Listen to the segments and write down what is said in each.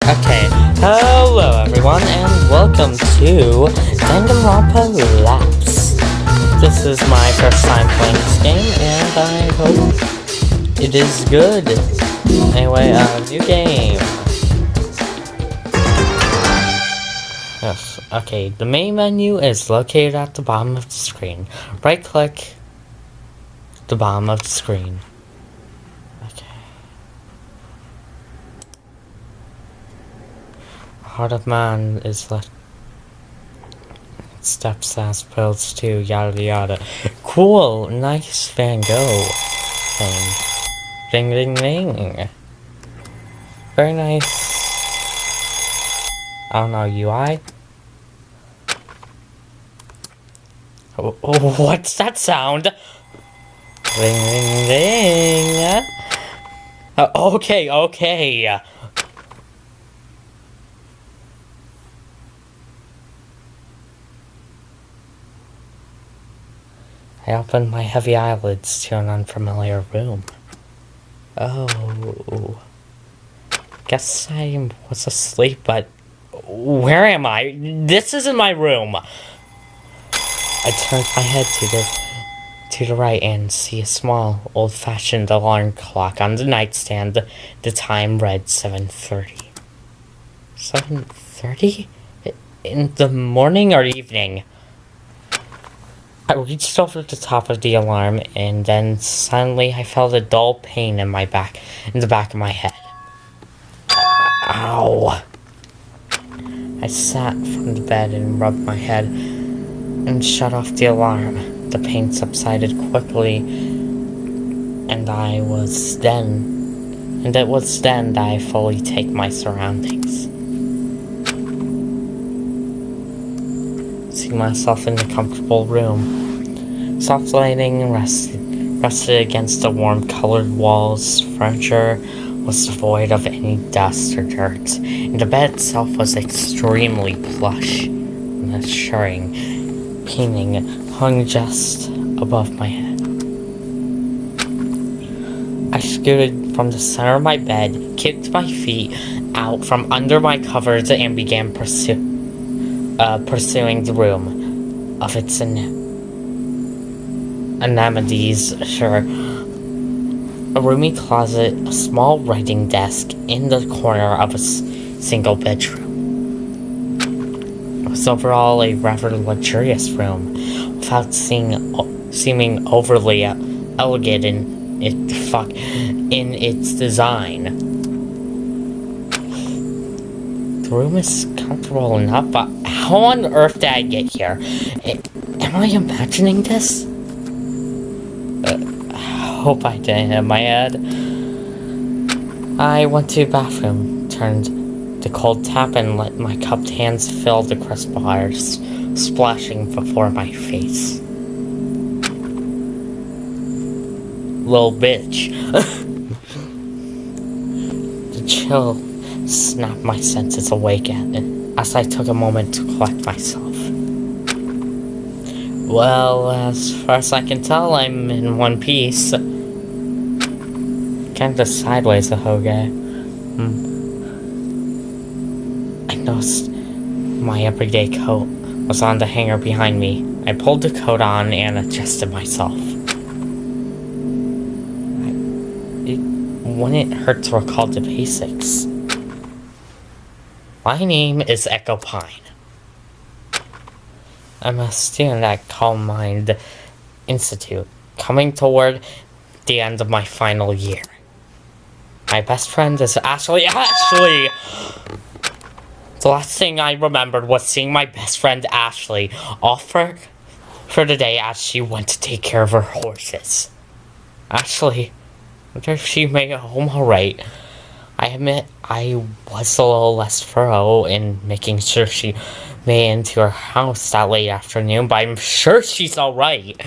Okay, hello everyone, and welcome to Danganronpa Lapse. This is my first time playing this game, and I hope it is good. Anyway, new game. Yes, okay, the main menu is located at the bottom of the screen. Right-click the bottom of the screen. Heart of Man is like steps as pills too, yada yada. Cool, nice Van Gogh thing. Ding ding ding. Very nice. I don't know, UI? Oh, what's that sound? Ding ding ding. Okay. I opened my heavy eyelids to an unfamiliar room. Oh. Guess I was asleep, but where am I? This isn't my room. I turned my head to the right and see a small, old-fashioned alarm clock on the nightstand. The time read 7:30. 7:30? In the morning or evening? I reached over the top of the alarm, and then suddenly I felt a dull pain in the back of my head. Ow! I sat from the bed and rubbed my head and shut off the alarm. The pain subsided quickly, and it was then that I fully take my surroundings. See myself in the comfortable room. Soft lighting rested against the warm-colored walls. Furniture was devoid of any dust or dirt, and the bed itself was extremely plush and assuring. Painting hung just above my head. I scooted from the center of my bed, kicked my feet out from under my covers, and began pursuing the room of its amenities. Sure. A roomy closet, a small writing desk in the corner of a single bedroom. It was overall a rather luxurious room, without seeming overly elegant in its design. The room is comfortable enough, but how on earth did I get here? Am I imagining this? I hope I didn't hit my head. I went to the bathroom, turned the cold tap, and let my cupped hands fill the crisp water, splashing before my face. Little bitch. The chill snapped my senses awake as I took a moment to collect myself. Well, as far as I can tell, I'm in one piece. Kinda sideways, the whole guy. I noticed my everyday coat was on the hanger behind me. I pulled the coat on and adjusted myself. It wouldn't hurt to recall the basics. My name is Echo Pine. I'm a student at Calm Mind Institute, coming toward the end of my final year. My best friend is Ashley. Ashley! The last thing I remembered was seeing my best friend Ashley off for the day as she went to take care of her horses. Ashley, I wonder if she made it home alright. I admit I was a little less thorough in making sure she made it into her house that late afternoon, but I'm sure she's alright.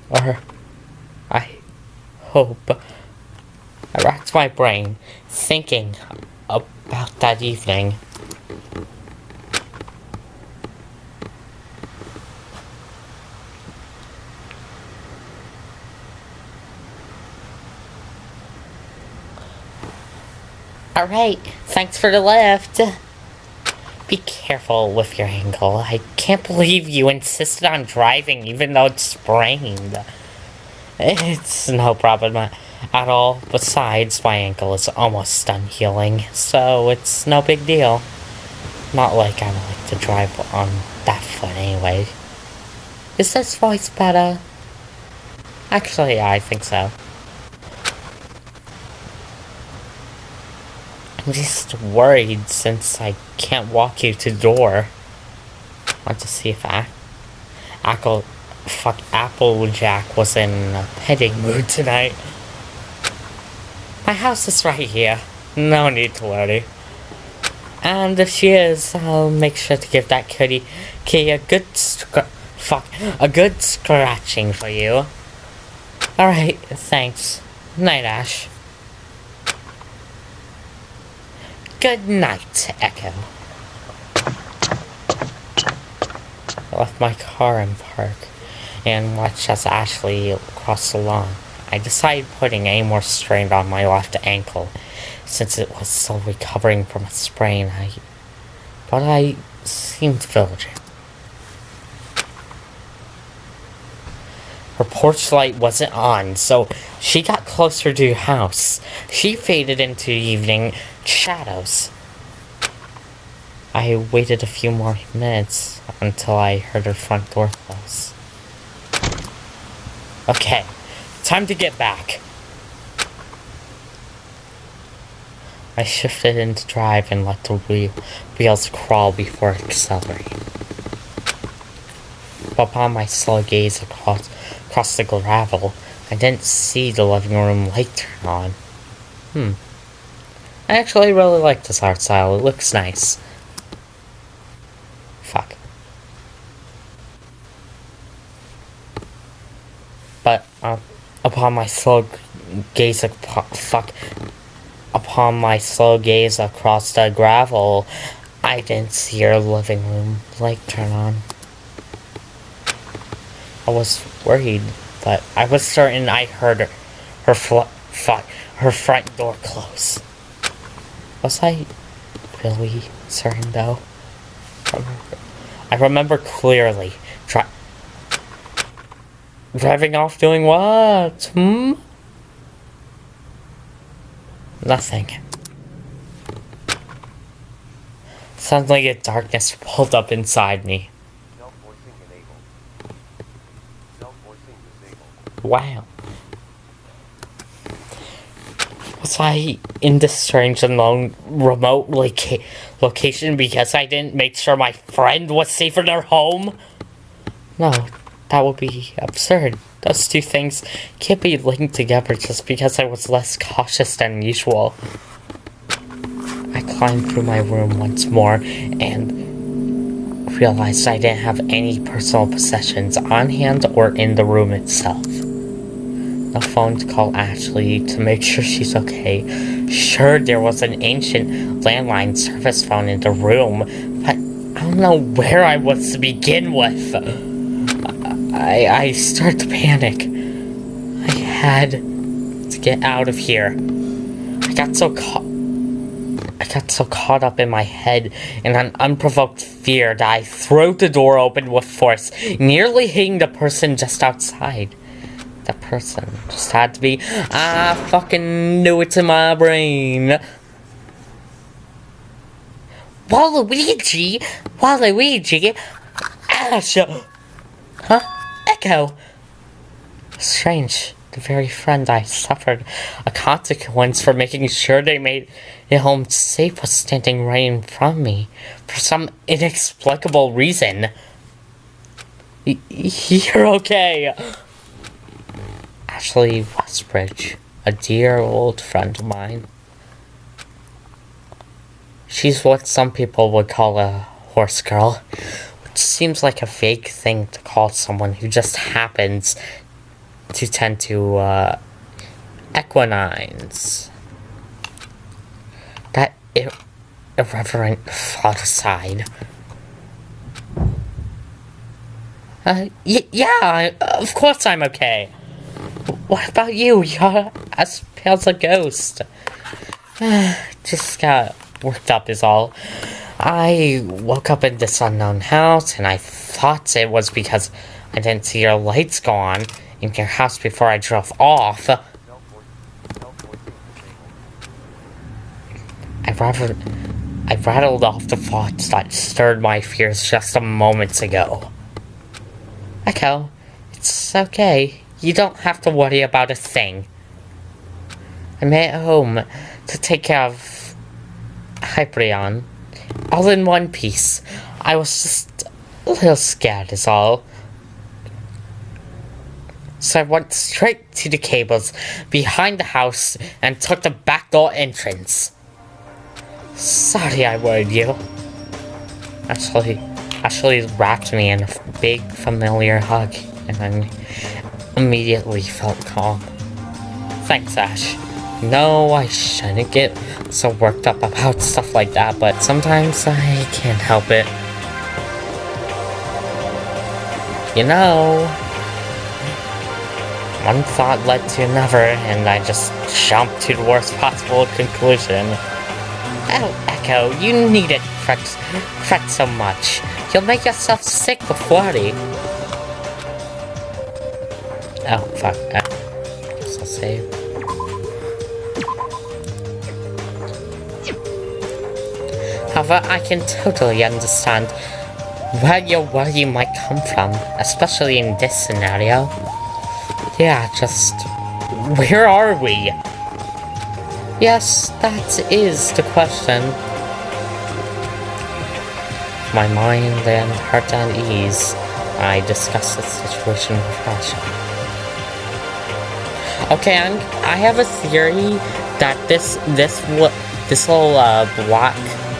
Or I hope. I racked my brain, thinking about that evening. Alright, thanks for the lift. Be careful with your ankle. I can't believe you insisted on driving even though it's sprained. It's no problem at all. Besides, my ankle is almost done healing, so it's no big deal. Not like I like to drive on that foot anyway. Is this voice better? Actually, yeah, I think so. I'm just worried since I can't walk you to the door. Want to see if Applejack was in a petting mood tonight. My house is right here. No need to worry. And if she is, I'll make sure to give that kitty a good scratching for you. Alright, thanks. Night, Ash. Good night, Echo. I left my car in park and watched as Ashley crossed the lawn. I decided putting any more strain on my left ankle since it was still recovering from a sprain. But I seemed vigilant. Her porch light wasn't on, so she got closer to the house. She faded into the evening shadows. I waited a few more minutes until I heard her front door close. Okay, time to get back. I shifted into drive and let the wheels crawl before accelerating. Upon my slow gaze across the gravel, I didn't see the living room light turn on. I actually really like this art style. It looks nice. Fuck. But upon my slow gaze across the gravel, I didn't see her living room light turn on. I was worried, but I was certain I heard her front door close. Was I really certain, though? I remember clearly driving off doing what? Nothing. Suddenly, a darkness pulled up inside me. Wow. Was I in this strange and remote location because I didn't make sure my friend was safe in her home? No, that would be absurd. Those two things can't be linked together just because I was less cautious than usual. I climbed through my room once more and realized I didn't have any personal possessions on hand or in the room itself. No phone to call Ashley to make sure she's okay. Sure, there was an ancient landline service phone in the room, but I don't know where I was to begin with. I started to panic. I had to get out of here. I got so caught up in my head in an unprovoked fear that I threw the door open with force, nearly hitting the person just outside. The person just had to be. I fucking knew it in my brain. Waluigi! Ash! Huh? Echo! Strange. The very friend I suffered a consequence for making sure they made it home safe was standing right in front of me for some inexplicable reason. You're okay. Ashley Westbridge, a dear old friend of mine. She's what some people would call a horse girl, which seems like a vague thing to call someone who just happens to tend to, equinines. That irreverent thought aside. Yeah, of course I'm okay. What about you? You're as pale as a ghost. Just got worked up is all. I woke up in this unknown house, and I thought it was because I didn't see your lights go on in your house before I drove off. I rattled off the thoughts that stirred my fears just a moment ago. Echo, it's okay. You don't have to worry about a thing. I'm at home to take care of Hyperion. All in one piece. I was just a little scared is all. So I went straight to the cables behind the house and took the back door entrance. Sorry I worried you. Ashley wrapped me in a big familiar hug, and I immediately felt calm. Thanks, Ash. No, I shouldn't get so worked up about stuff like that, but sometimes I can't help it. You know, one thought led to another, and I just jumped to the worst possible conclusion. Oh, Echo, you needn't fret so much. You'll make yourself sick before worry. Oh, fuck. Guess I'll save. However, I can totally understand where your worry might come from, especially in this scenario. Yeah, just... where are we? Yes, that is the question. My mind and heart at ease, I discussed the situation with Asha. Okay, I have a theory that this little block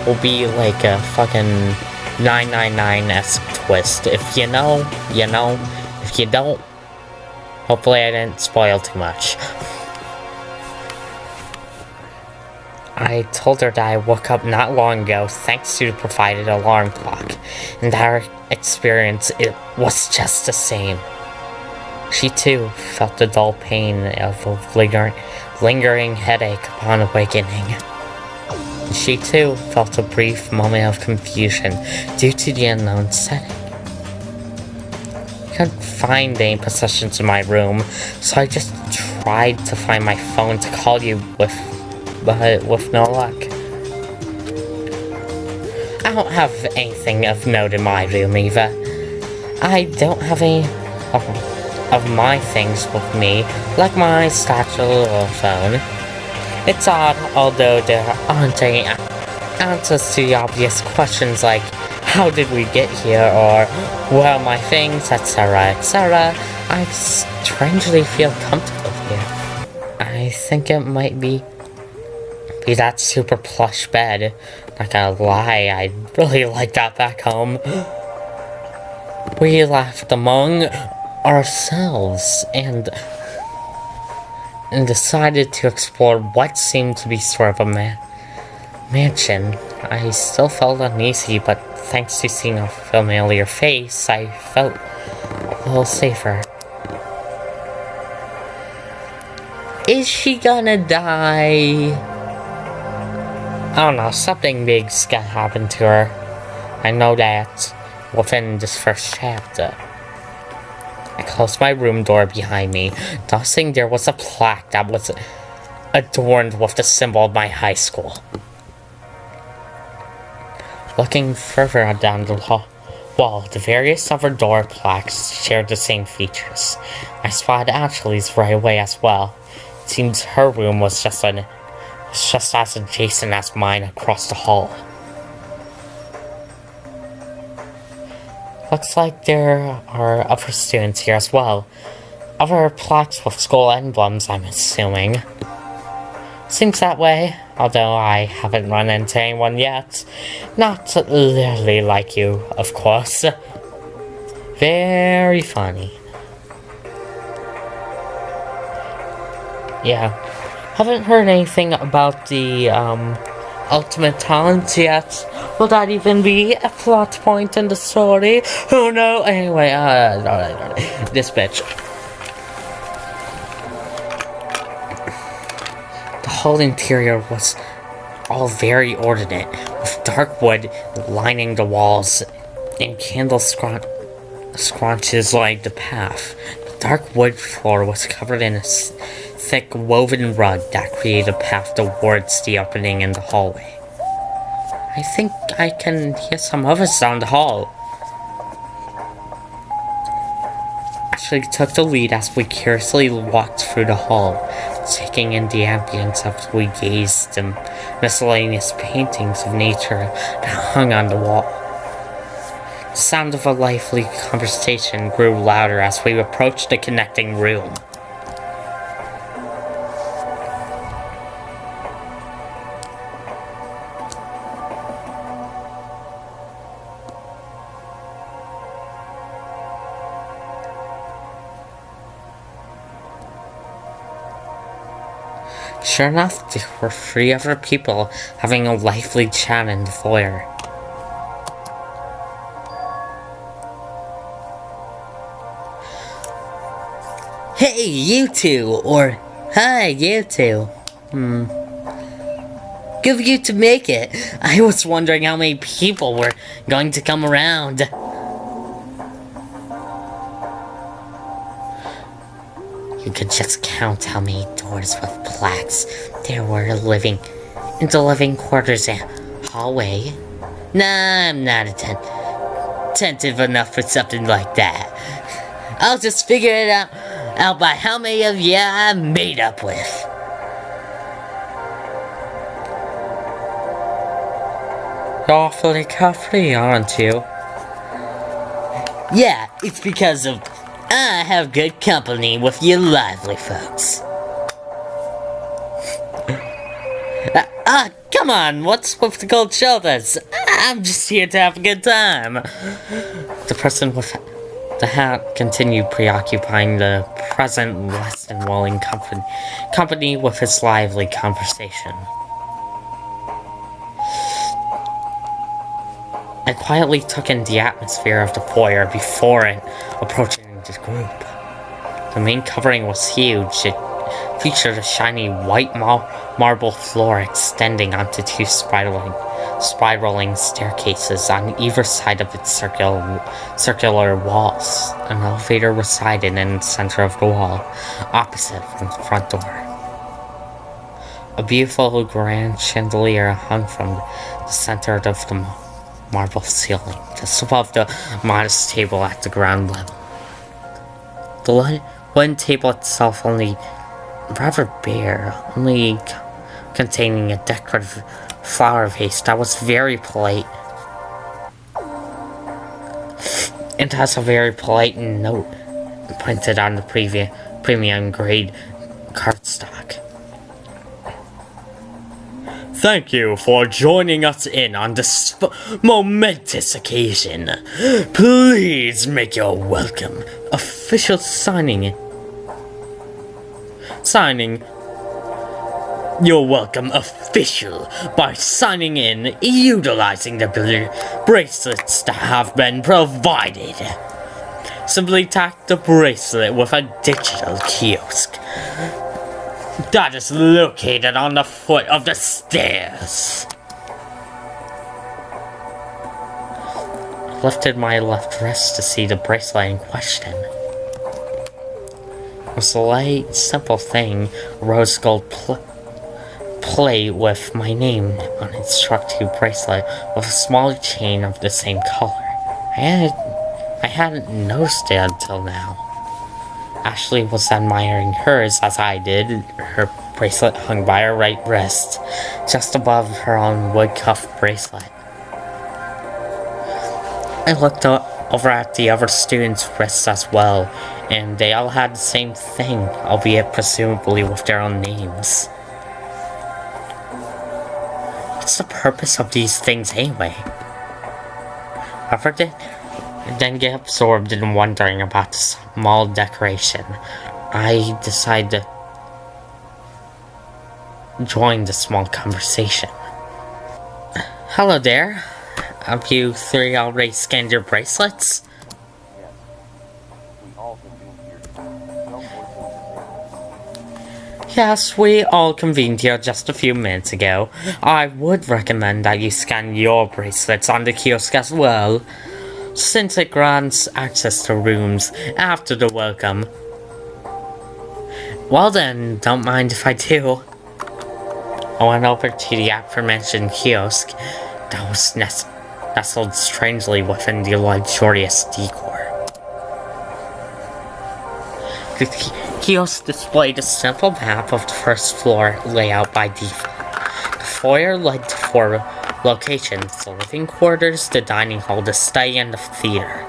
will be like a fucking 999-esque twist. If you know, you know. If you don't, hopefully I didn't spoil too much. I told her that I woke up not long ago thanks to the provided alarm clock, and that her experience it was just the same. She too felt the dull pain of a lingering headache upon awakening. She too felt a brief moment of confusion due to the unknown setting. I couldn't find any possessions in my room, so I just tried to find my phone to call you but with no luck. I don't have anything of note in my room either. I don't have any of my things with me, like my statue or phone. It's odd, although there aren't any answers to the obvious questions like, how did we get here, or where are my things, etc., etc. I strangely feel comfortable here. I think it might be that super plush bed. Not gonna lie, I really like that back home. We laughed among ourselves and decided to explore what seemed to be sort of a mansion. I still felt uneasy, but thanks to seeing a familiar face, I felt a little safer. Is she gonna die? I don't know, something big's gonna happen to her. I know that within this first chapter. I closed my room door behind me, noticing there was a plaque that was adorned with the symbol of my high school. Looking further down the wall, the various other door plaques shared the same features. I spotted Ashley's right away as well. It seems her room was just as adjacent as mine across the hall. Looks like there are other students here as well. Other plaques with school emblems, I'm assuming. Seems that way, although I haven't run into anyone yet. Not literally like you, of course. Very funny. Yeah. Haven't heard anything about the, ultimate talent yet. Will that even be a plot point in the story? Oh no, anyway, this bitch. The whole interior was all very ordinate, with dark wood lining the walls and candle scrunches lined the path. The dark wood floor was covered in a thick woven rug that created a path towards the opening in the hallway. I think I can hear some others down the hall. Ashley took the lead as we curiously walked through the hall, taking in the ambience as we gazed at miscellaneous paintings of nature that hung on the wall. The sound of a lively conversation grew louder as we approached the connecting room. Sure enough, there were 3 other people having a lively chat in the foyer. Hey, you two! Or, hi, you two. Good of you to make it. I was wondering how many people were going to come around. You could just count how many doors with plaques there were in the living quarters and hallway. Nah, I'm not attentive enough for something like that. I'll just figure it out by how many of you I'm made up with. You're awfully carefree, aren't you? Yeah, it's because of I have good company with you lively folks. Come on, what's with the cold shoulders? I'm just here to have a good time. The person with the hat continued preoccupying the present less than willing company with his lively conversation. I quietly took in the atmosphere of the foyer before approaching the group. The main covering was huge. It featured a shiny white marble floor extending onto 2 spiraling staircases on either side of its circular walls. An elevator resided in the center of the wall, opposite from the front door. A beautiful grand chandelier hung from the center of the marble ceiling, just above the modest table at the ground level. The wooden table itself only rather bare, only containing a decorative flower vase that was very polite. It has a very polite note printed on the premium grade cardstock. Thank you for joining us in on this momentous occasion. Please make your welcome official signing your welcome official by signing in utilizing the bracelets that have been provided. Simply tap the bracelet with a digital kiosk that is located on the foot of the stairs. I lifted my left wrist to see the bracelet in question. It was a light, simple thing, a rose gold plate with my name on it struck to a bracelet with a small chain of the same color. I hadn't noticed it until now. Ashley was admiring hers as I did. Her bracelet hung by her right wrist, just above her own wood cuff bracelet. I looked over at the other students' wrists as well, and they all had the same thing, albeit presumably with their own names. What's the purpose of these things anyway? However, then get absorbed in wondering about the small decoration. I decided to join the small conversation. Hello there. Have you 3 already scanned your bracelets? Yes, we all convened here just a few minutes ago. I would recommend that you scan your bracelets on the kiosk as well, since it grants access to rooms after the welcome. Well then, don't mind if I do. I went over to the aforementioned kiosk that was nestled strangely within the luxurious decor. The kiosk displayed a simple map of the first floor layout by default. The foyer led to 4 locations: the living quarters, the dining hall, the study, and the theater.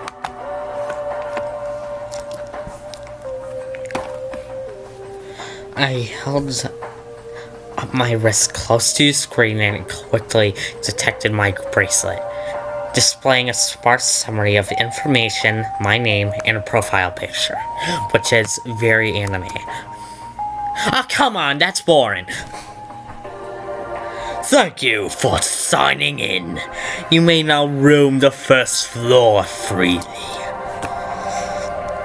I held up my wrist close to the screen and it quickly detected my bracelet, displaying a sparse summary of information, my name, and a profile picture, which is very anime. Oh, come on, that's boring. Thank you for signing in. You may now roam the first floor freely.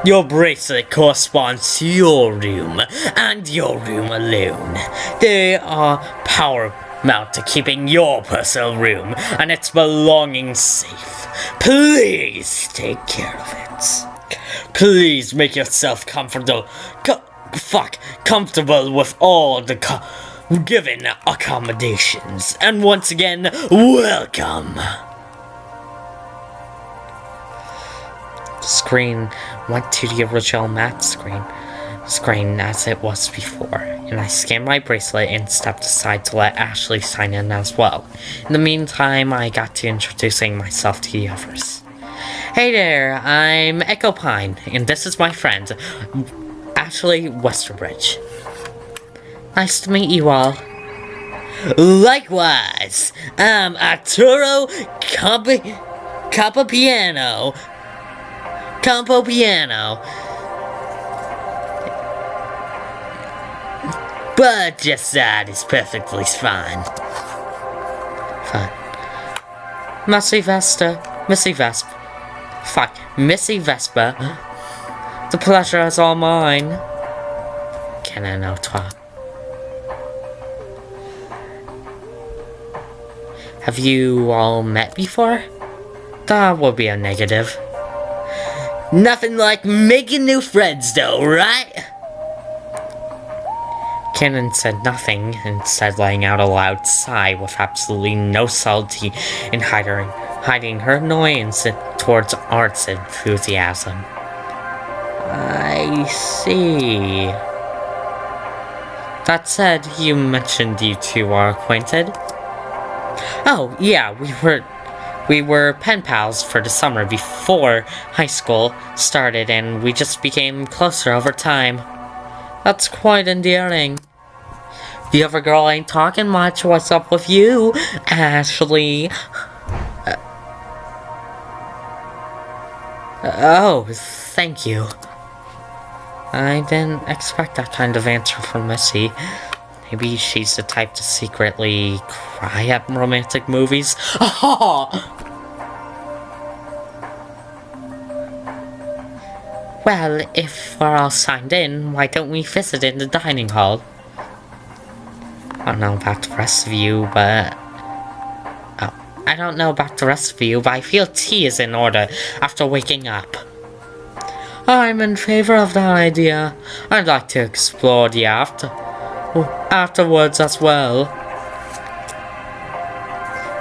Your bracelet corresponds to your room, and your room alone. They are paramount to keeping your personal room and its belongings safe. Please take care of it. Please make yourself comfortable with all the given accommodations. And once again, welcome. The screen went to the original map screen as it was before, and I scanned my bracelet and stepped aside to let Ashley sign in as well. In the meantime, I got to introducing myself to the others. Hey there, I'm Echo Pine, and this is my friend, Ashley Westerbridge. Nice to meet you all. Likewise, I'm Arturo Campo Piano. But just that is perfectly fine. Missy Vespa. The pleasure is all mine. Canon au toi. Have you all met before? That would be a negative. Nothing like making new friends though, right? Cannon said nothing, instead letting out a loud sigh with absolutely no subtlety in hiding her annoyance towards Art's enthusiasm. I see. That said, you mentioned you two are acquainted? Oh, yeah, we were pen pals for the summer before high school started, and we just became closer over time. That's quite endearing. The other girl ain't talking much. What's up with you, Ashley? Oh, thank you. I didn't expect that kind of answer from Missy. Maybe she's the type to secretly cry at romantic movies. Well, if we're all signed in, why don't we visit in the dining hall? I don't know about the rest of you, but I feel tea is in order after waking up. I'm in favor of that idea. I'd like to explore the afterwards as well.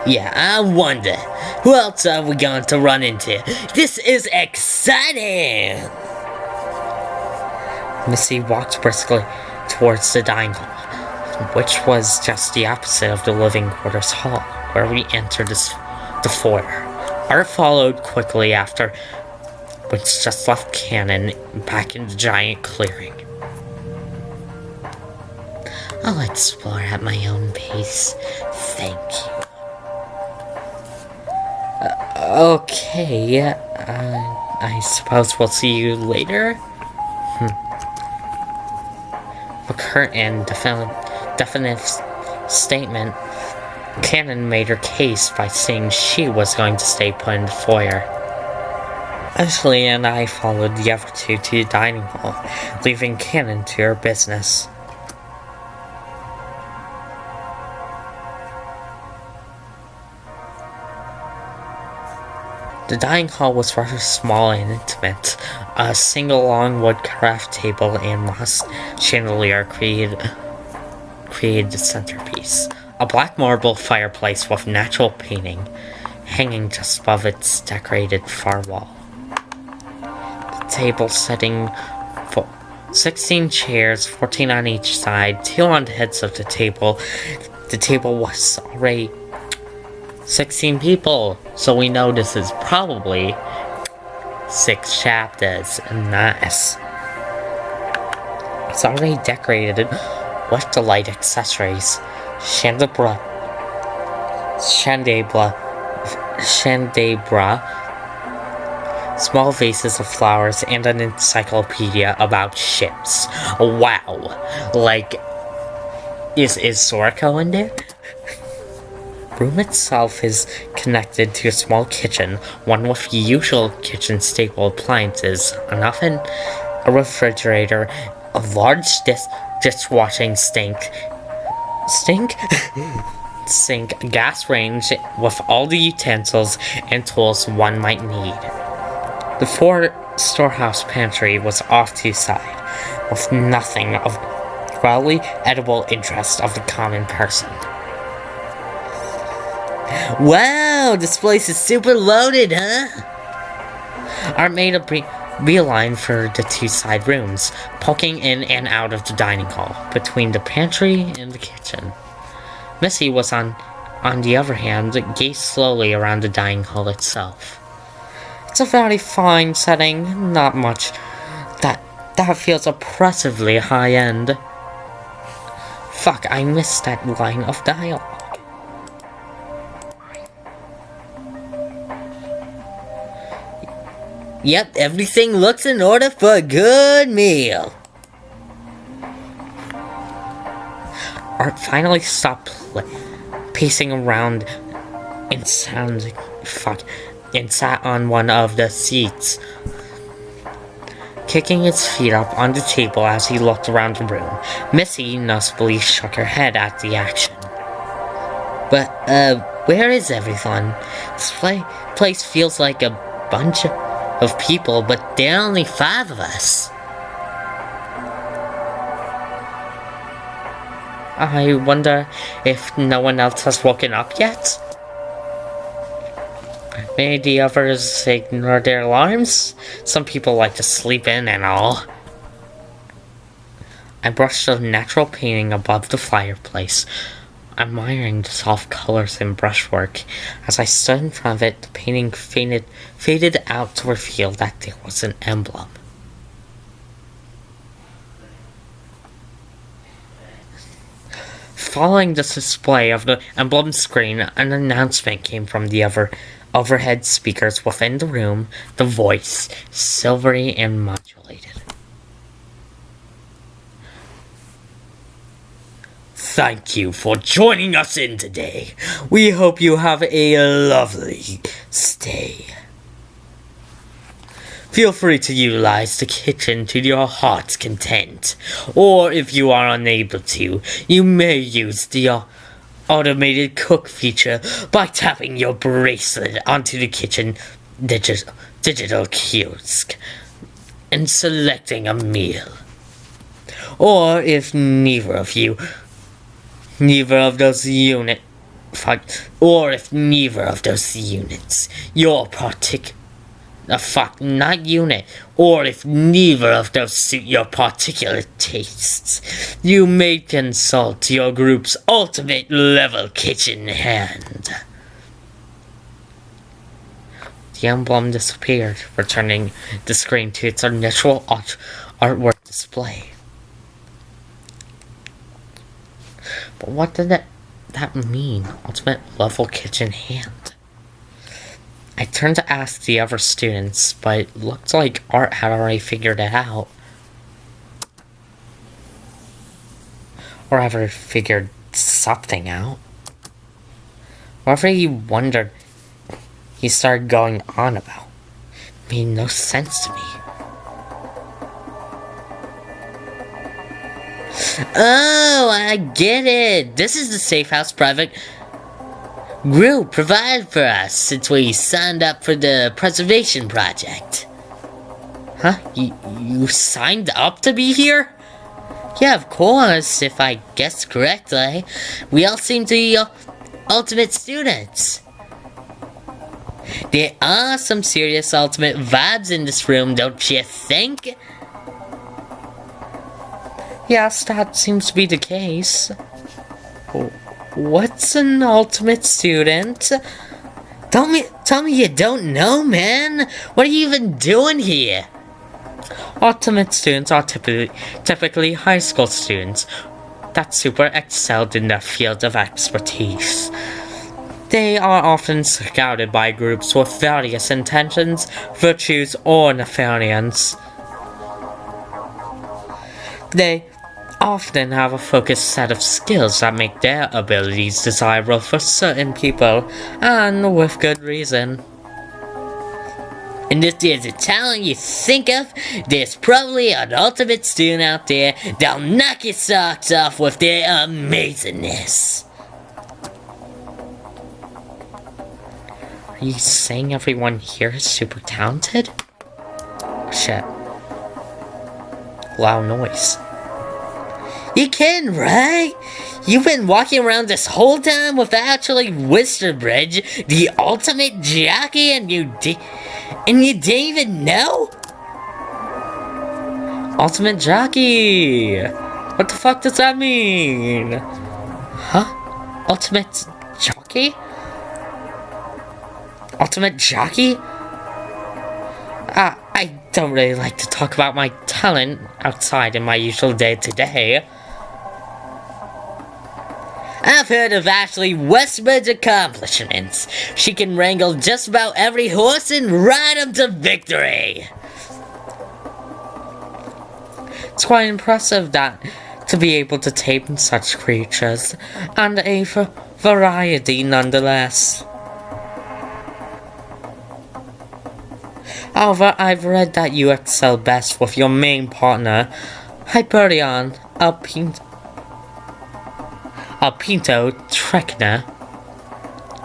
Yeah, I wonder, who else are we going to run into? This is exciting! Missy walked briskly towards the dining hall, which was just the opposite of the living quarters hall, where we entered the foyer. Art followed quickly after, which just left Cannon back in the giant clearing. I'll explore at my own pace. Thank you. Okay, I suppose we'll see you later? A curt and definite statement. Cannon made her case by saying she was going to stay put in the foyer. Ashley and I followed the other two to the dining hall, leaving Cannon to her business. The dining hall was rather small and intimate. A single long wood craft table and moss chandelier created the centerpiece. A black marble fireplace with natural painting hanging just above its decorated far wall. The table setting for 16 chairs, 14 on each side, 2 on the heads of the table. The table was already 16 people, so we know this is probably 6 chapters. Nice. It's already decorated with the light accessories, chandelier, small vases of flowers, and an encyclopedia about ships. Wow. Like, is Sorako in there? The room itself is connected to a small kitchen, one with usual kitchen staple appliances, an oven, a refrigerator, a large dishwashing sink, gas range with all the utensils and tools one might need. The storehouse pantry was off to the side, with nothing of probably edible interest of the common person. Wow, this place is super loaded, huh? Art made a beeline for the 2 side rooms, poking in and out of the dining hall, between the pantry and the kitchen. Missy was on the other hand, gazed slowly around the dining hall itself. It's a very fine setting, not much that feels oppressively high-end. Fuck, I missed that line of dialogue. Yep, everything looks in order for a good meal. Art finally stopped pacing around and sat on one of the seats, kicking his feet up on the table as he looked around the room. Missy noticeably shook her head at the action. But, where is everyone? This place feels like a bunch of people, but there are only 5 of us. I wonder if no one else has woken up yet? Maybe the others ignore their alarms? Some people like to sleep in and all. I brushed the natural painting above the fireplace, admiring the soft colors and brushwork. As I stood in front of it, the painting faded out to reveal that there was an emblem. Following the display of the emblem screen, an announcement came from the overhead speakers within the room, the voice silvery and modulated. Thank you for joining us in today. We hope you have a lovely stay. Feel free to utilize the kitchen to your heart's content, or if you are unable to, you may use the automated cook feature by tapping your bracelet onto the kitchen digital kiosk and selecting a meal. Or if neither of those units, your particular or if neither of those suit your particular tastes, you may consult your group's ultimate level kitchen hand. The emblem disappeared, returning the screen to its initial artwork display. But what did that mean? Ultimate level kitchen hand? I turned to ask the other students, but it looked like Art had already figured it out. Or ever figured something out. Whatever he wondered, he started going on about. It made no sense to me. Oh, I get it. This is the safe house group provided for us since we signed up for the preservation project. Huh? You signed up to be here? Yeah, of course, if I guessed correctly. We all seem to be ultimate students. There are some serious ultimate vibes in this room, don't you think? Yes, that seems to be the case. What's an ultimate student? Tell me you don't know, man. What are you even doing here? Ultimate students are typically high school students that super excelled in their field of expertise. They are often scouted by groups with various intentions, virtues, or nefariance. They often have a focused set of skills that make their abilities desirable for certain people, and with good reason. And if there's a talent you think of, there's probably an ultimate student out there that'll knock your socks off with their amazingness. Are you saying everyone here is super talented? Shit. Loud noise. You kidding, right? You've been walking around this whole time without actually Wisterbridge, the ultimate jockey, and you didn't even know? Ultimate jockey! What the fuck does that mean? Huh? Ultimate jockey? Ultimate jockey? I don't really like to talk about my talent outside in my usual day-to-day. I've heard of Ashley Westbird's accomplishments. She can wrangle just about every horse and ride them to victory. It's quite impressive to be able to tame such creatures, and a variety nonetheless. However, I've read that you excel best with your main partner, Hyperion, a Pinto Trekna.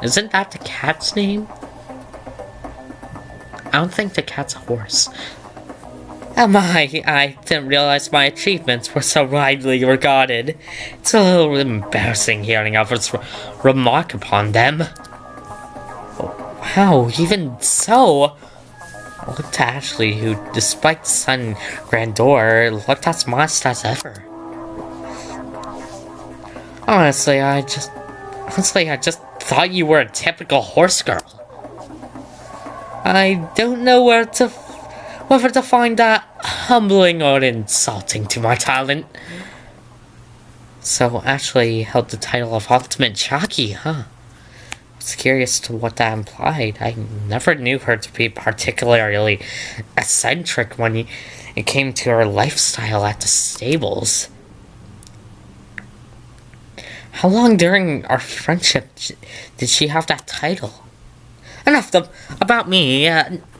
Isn't that the cat's name? I don't think the cat's a horse. I didn't realize my achievements were so widely regarded. It's a little embarrassing hearing others remark upon them. Wow, even so... Look to Ashley, who, despite the sudden grandeur, looked as modest as ever. Honestly, I just thought you were a typical horse girl. I don't know whether to find that humbling or insulting to my talent. So Ashley held the title of Ultimate Jockey, huh? I was curious to what that implied. I never knew her to be particularly eccentric when it came to her lifestyle at the stables. How long during our friendship did she have that title? Enough about me.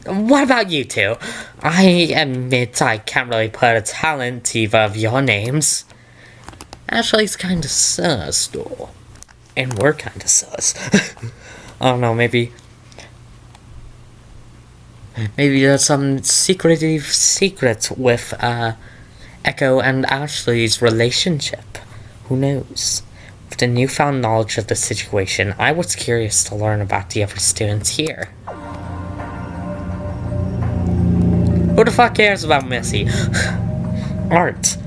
What about you two? I admit I can't really put a talent to either of your names. Ashley's kinda sus, though. And we're kinda sus. I don't know, maybe there's some secrets with Echo and Ashley's relationship. Who knows? With the newfound knowledge of the situation, I was curious to learn about the other students here. Who the fuck cares about Missy? Art.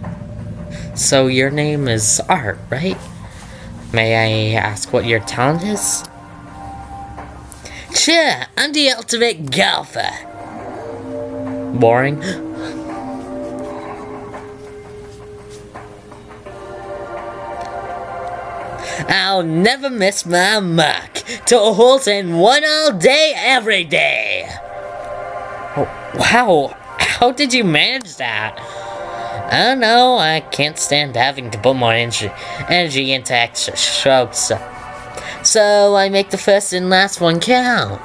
So your name is Art, right? May I ask what your talent is? Sure, I'm the ultimate golfer. Boring. I'll never miss my mark. To a horse and one all day, every day. Oh, wow, how did you manage that? I don't know, I can't stand having to put more energy into extra strokes. So I make the first and last one count.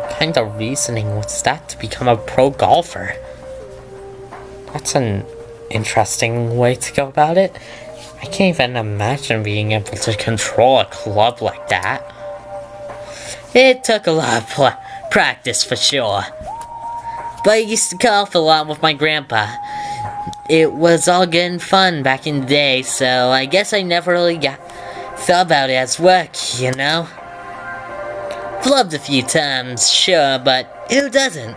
What kind of reasoning was that to become a pro golfer? That's an interesting way to go about it. I can't even imagine being able to control a club like that. It took a lot of practice for sure. But I used to golf a lot with my grandpa. It was all good and fun back in the day, so I guess I never really thought about it as work, you know? Flubbed a few times, sure, but who doesn't?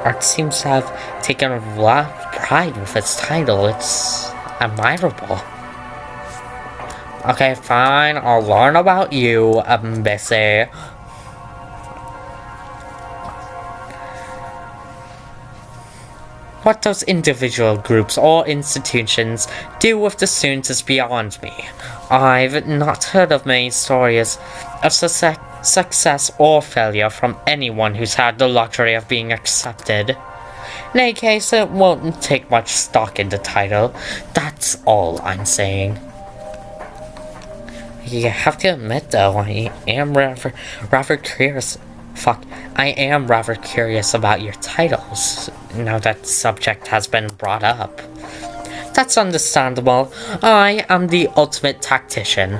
Art seems to have taken a lot of pride with its title. It's admirable. Okay, fine, I'll learn about you, Bessie. What those individual groups or institutions do with the students is beyond me. I've not heard of many stories of success or failure from anyone who's had the luxury of being accepted. In any case, it won't take much stock in the title. That's all I'm saying. You have to admit, though, I am rather curious. I am rather curious about your titles, now that the subject has been brought up. That's understandable. I am the ultimate tactician.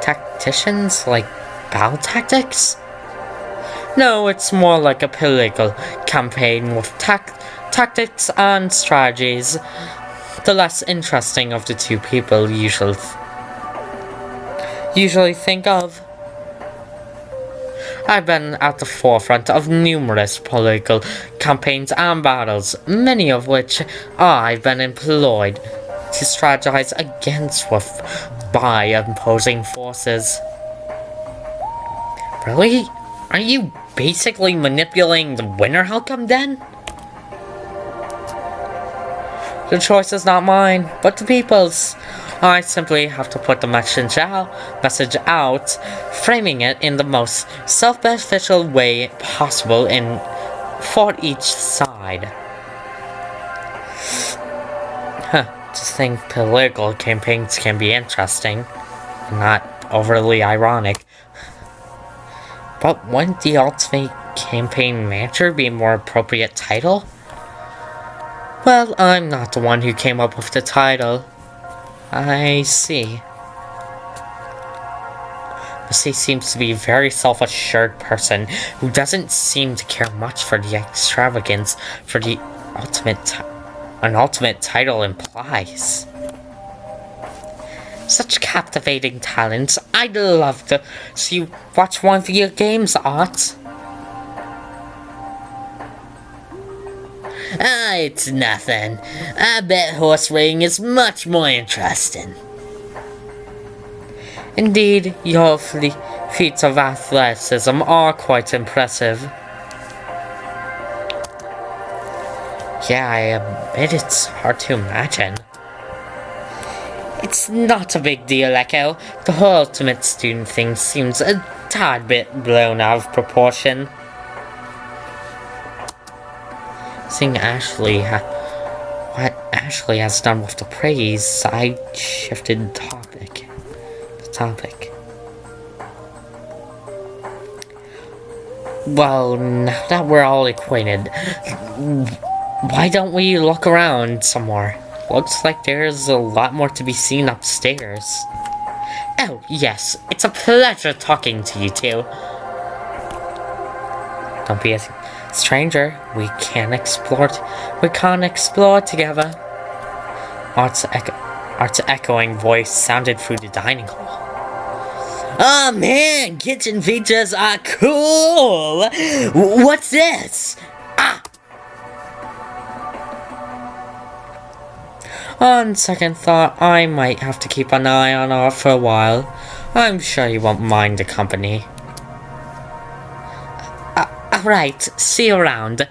Tacticians? Like battle tactics? No, it's more like a political campaign with tactics and strategies. The less interesting of the two people usually think of. I've been at the forefront of numerous political campaigns and battles, many of which I've been employed to strategize against by opposing forces. Really? Are you basically manipulating the winner outcome then? The choice is not mine, but the people's. I simply have to put the message out, framing it in the most self-beneficial way possible for each side. Just think political campaigns can be interesting, not overly ironic. But wouldn't the ultimate campaign manager be a more appropriate title? Well, I'm not the one who came up with the title. I see. Bessie seems to be a very self-assured person who doesn't seem to care much for the extravagance for the an ultimate title implies. Such captivating talents. I'd love to see you watch one of your games, Art. It's nothing. I bet horse riding is much more interesting. Indeed, your feats of athleticism are quite impressive. Yeah, I admit it's hard to imagine. It's not a big deal, Echo. The whole ultimate student thing seems a tad bit blown out of proportion. Seeing what Ashley has done with the praise, I shifted the topic. Well, now that we're all acquainted, why don't we look around some more? Looks like there's a lot more to be seen upstairs. Oh, yes, it's a pleasure talking to you two. Don't be a stranger. We can explore together. Art's echoing voice sounded through the dining hall. Oh man, kitchen features are cool! What's this? On second thought, I might have to keep an eye on Art for a while. I'm sure you won't mind the company. Alright, see you around.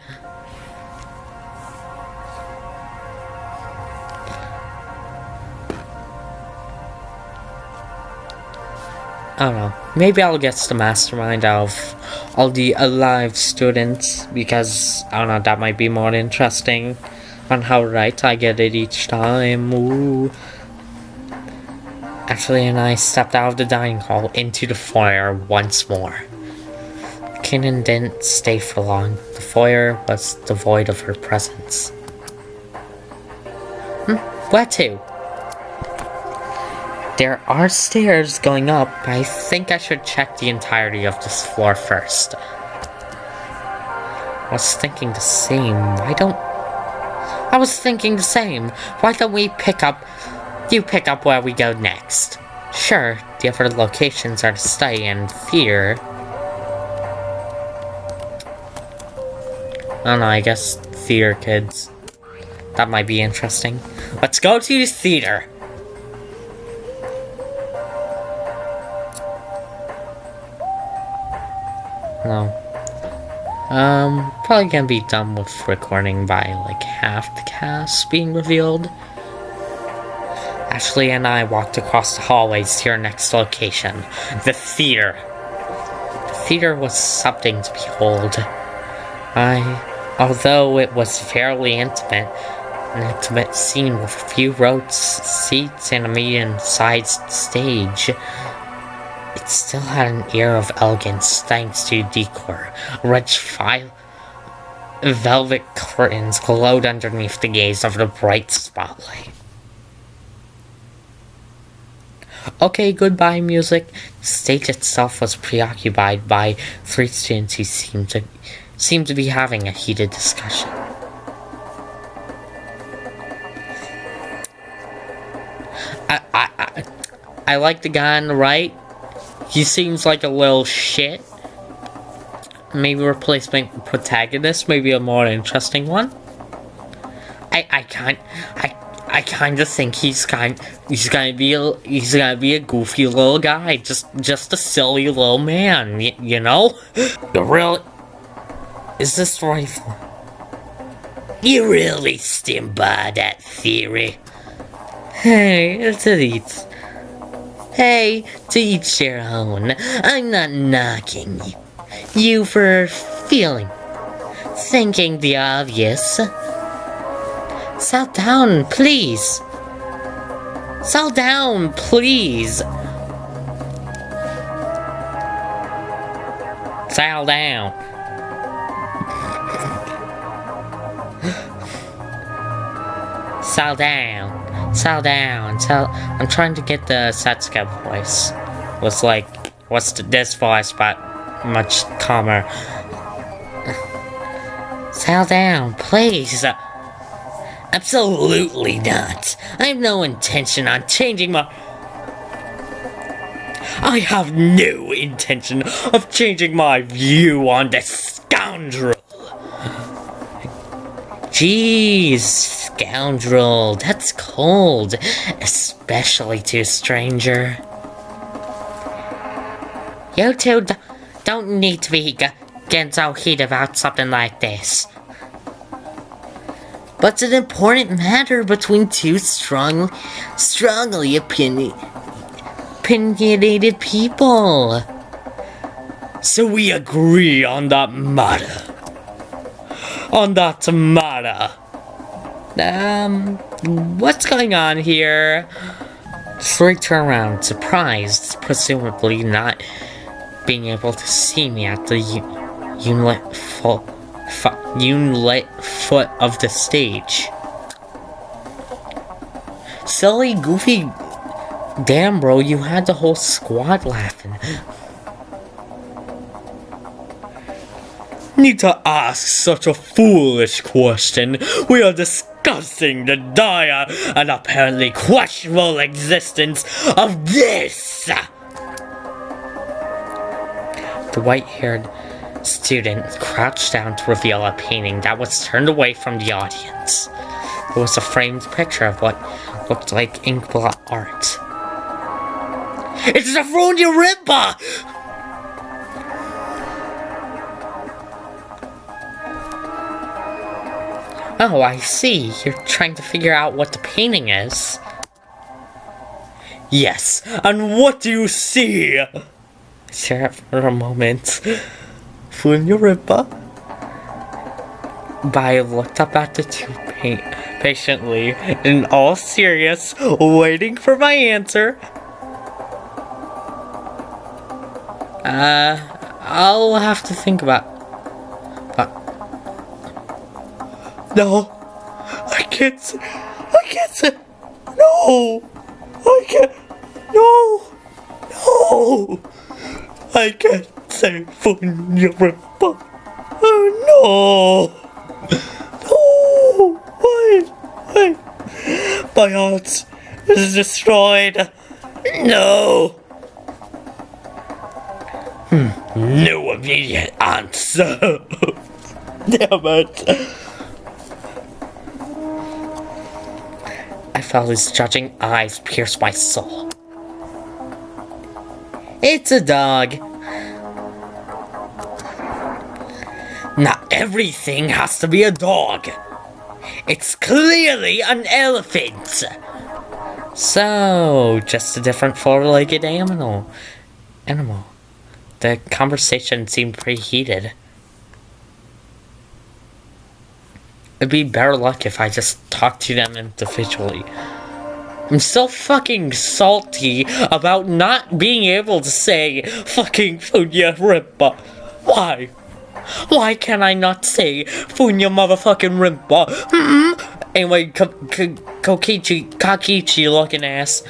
I don't know. Maybe I'll get the mastermind of all the alive students, because, I don't know, that might be more interesting on how right I get it each time. Ooh. Ashley and I stepped out of the dining hall into the foyer once more. Kanan didn't stay for long. The foyer was devoid of her presence. Where to? There are stairs going up, but I think I should check the entirety of this floor first. I was thinking the same. Why don't we pick up where we go next? Sure, the other locations are the study and theater. I don't know, I guess theater kids. That might be interesting. Let's go to the theater! No. Probably gonna be done with recording by like half the cast being revealed. Ashley and I walked across the hallways to our next location, the theater. The theater was something to behold. Although it was fairly intimate, an intimate scene with a few rows, seats, and a medium-sized stage, it still had an air of elegance thanks to decor. Rich velvet curtains glowed underneath the gaze of the bright spotlight. Okay, goodbye music. The stage itself was preoccupied by 3 students who seemed to be having a heated discussion. I like the guy on the right. He seems like a little shit. Maybe replacement protagonist, maybe a more interesting one. I kind of think he's gonna be a goofy little guy, just a silly little man, you know. Is this rifle? You really stand by that theory? Hey, to each their own. I'm not knocking you for thinking the obvious. Settle down, please. Settle down, please. Settle down. Settle down. Settle down. I'm trying to get the Setsuka voice. This voice, but much calmer. Settle down, please. Absolutely not. I have no intention on changing my... I have no intention of changing my view on this scoundrel. Jeez, scoundrel, that's cold, especially to a stranger. You two don't need to be getting so heated about something like this. But it's an important matter between two strongly opinionated people. So we agree on that matter. What's going on here? Three turn around, surprised, presumably not being able to see me at the unlit foot of the stage. Silly, goofy, damn bro, you had the whole squad laughing. Need to ask such a foolish question. We are discussing the dire and apparently questionable existence of this. The white-haired student crouched down to reveal a painting that was turned away from the audience. It was a framed picture of what looked like inkblot art. It's the danganronpa! Oh, I see. You're trying to figure out what the painting is. Yes, and what do you see? Stare for a moment. danganronpa? Bai looked up at the two patiently, in all serious, waiting for my answer. I'll have to think about... But... No! I can't say... No! I can't... No! No! I can't say danganronpa. Oh no! No! Why? My heart is destroyed. No! No immediate answer. Damn it. I felt his judging eyes pierce my soul. It's a dog. Not everything has to be a dog. It's clearly an elephant. So, just a different four-legged animal. The conversation seemed pretty heated. It'd be better luck if I just talked to them individually. I'm so fucking salty about not being able to say fucking danganronpa. Why? Why can I not say Funya motherfucking rimpa? Anyway, Kakichi looking ass.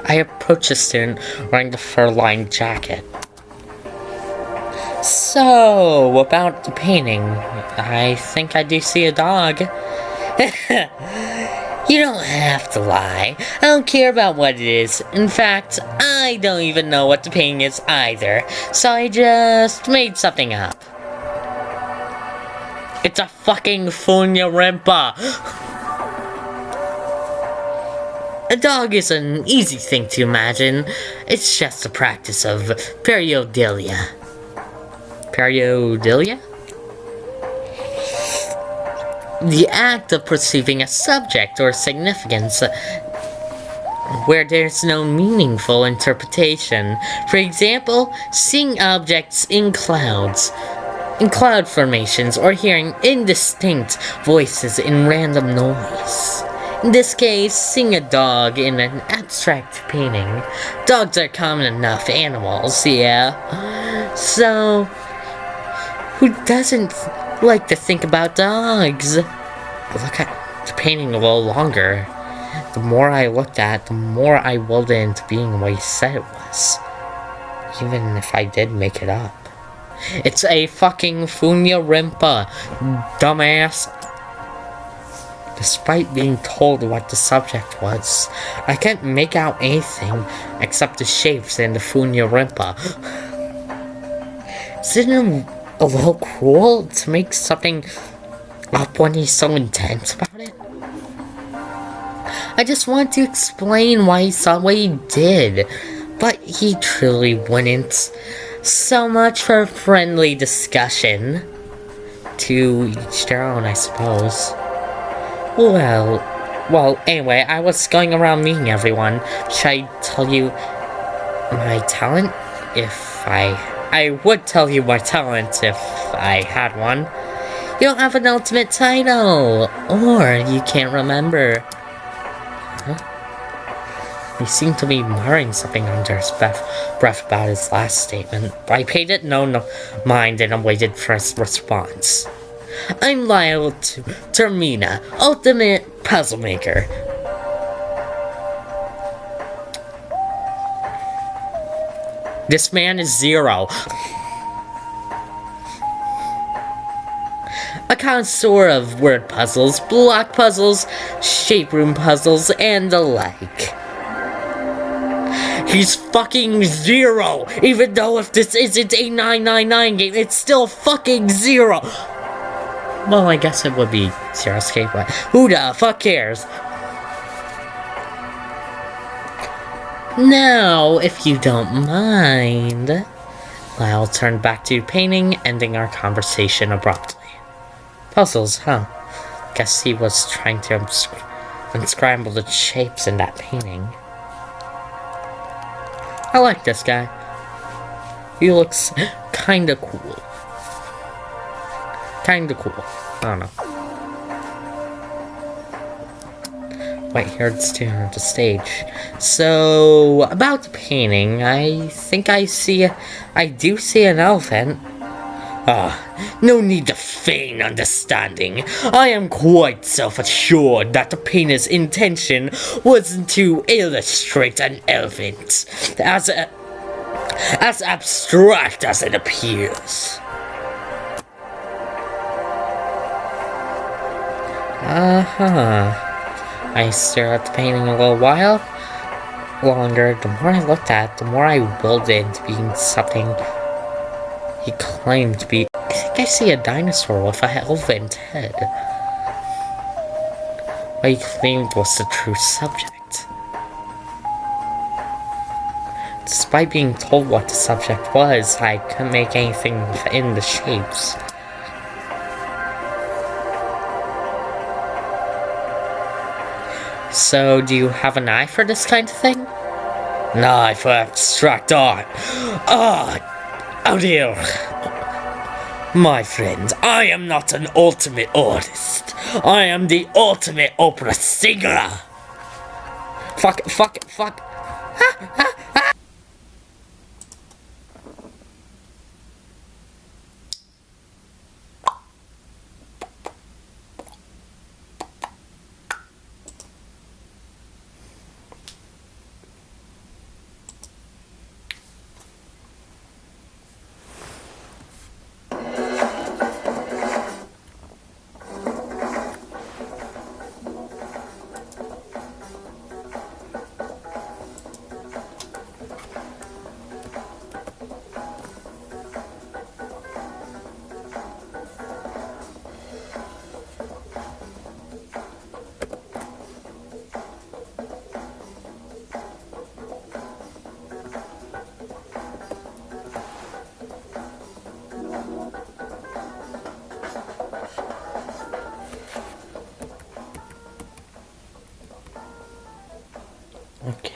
I approached the student wearing the fur-lined jacket. So, about the painting, I think I do see a dog. You don't have to lie. I don't care about what it is. In fact, I don't even know what the painting is either. So I just made something up. It's a fucking danganronpa. A dog is an easy thing to imagine. It's just a practice of pareidolia. Pareidolia? The act of perceiving a subject or significance where there's no meaningful interpretation. For example, seeing objects in clouds, in cloud formations, or hearing indistinct voices in random noise. In this case, seeing a dog in an abstract painting. Dogs are common enough animals, yeah? So, who doesn't like to think about dogs? Look at the painting a little longer. The more I looked at, the more I willed it into being what he said it was. Even if I did make it up. It's a fucking danganronpa, dumbass. Despite being told what the subject was, I can't make out anything except the shapes and the danganronpa. Isn't it a little cruel to make something up when he's so intense about it? I just want to explain why he saw what he did, but he truly wouldn't. So much for a friendly discussion. To each their own, I suppose. Well, anyway, I was going around meeting everyone. Should I tell you my talent? I would tell you my talent if I had one. You don't have an ultimate title, or you can't remember. Huh? He seemed to be muttering something under his breath about his last statement, but I paid it no mind and awaited for his response. I'm Lyle Termina, ultimate puzzle maker. This man is Zero. A connoisseur of word puzzles, block puzzles, shape room puzzles, and the like. He's fucking Zero! Even though if this isn't a 999 game, it's still fucking Zero! Well, I guess it would be Zero Escape, but who the fuck cares? Now, if you don't mind, Lyle turned back to painting, ending our conversation abruptly. Puzzles, huh? Guess he was trying to unscramble the shapes in that painting. I like this guy. He looks kinda cool. Kinda cool. I don't know. Wait, here it's to the stage. So, about the painting, I do see an elephant. No need to feign understanding. I am quite self-assured that the painter's intention wasn't to illustrate an elephant as abstract as it appears. I stare at the painting a little while longer. The more I looked at it, the more I willed it into being something he claimed to be. I think I see a dinosaur with an elephant head. What he claimed was the true subject. Despite being told what the subject was, I couldn't make anything within the shapes. So, do you have an eye for this kind of thing? An eye for abstract art. Oh dear. My friend, I am not an ultimate artist. I am the ultimate opera singer. Fuck. Okay.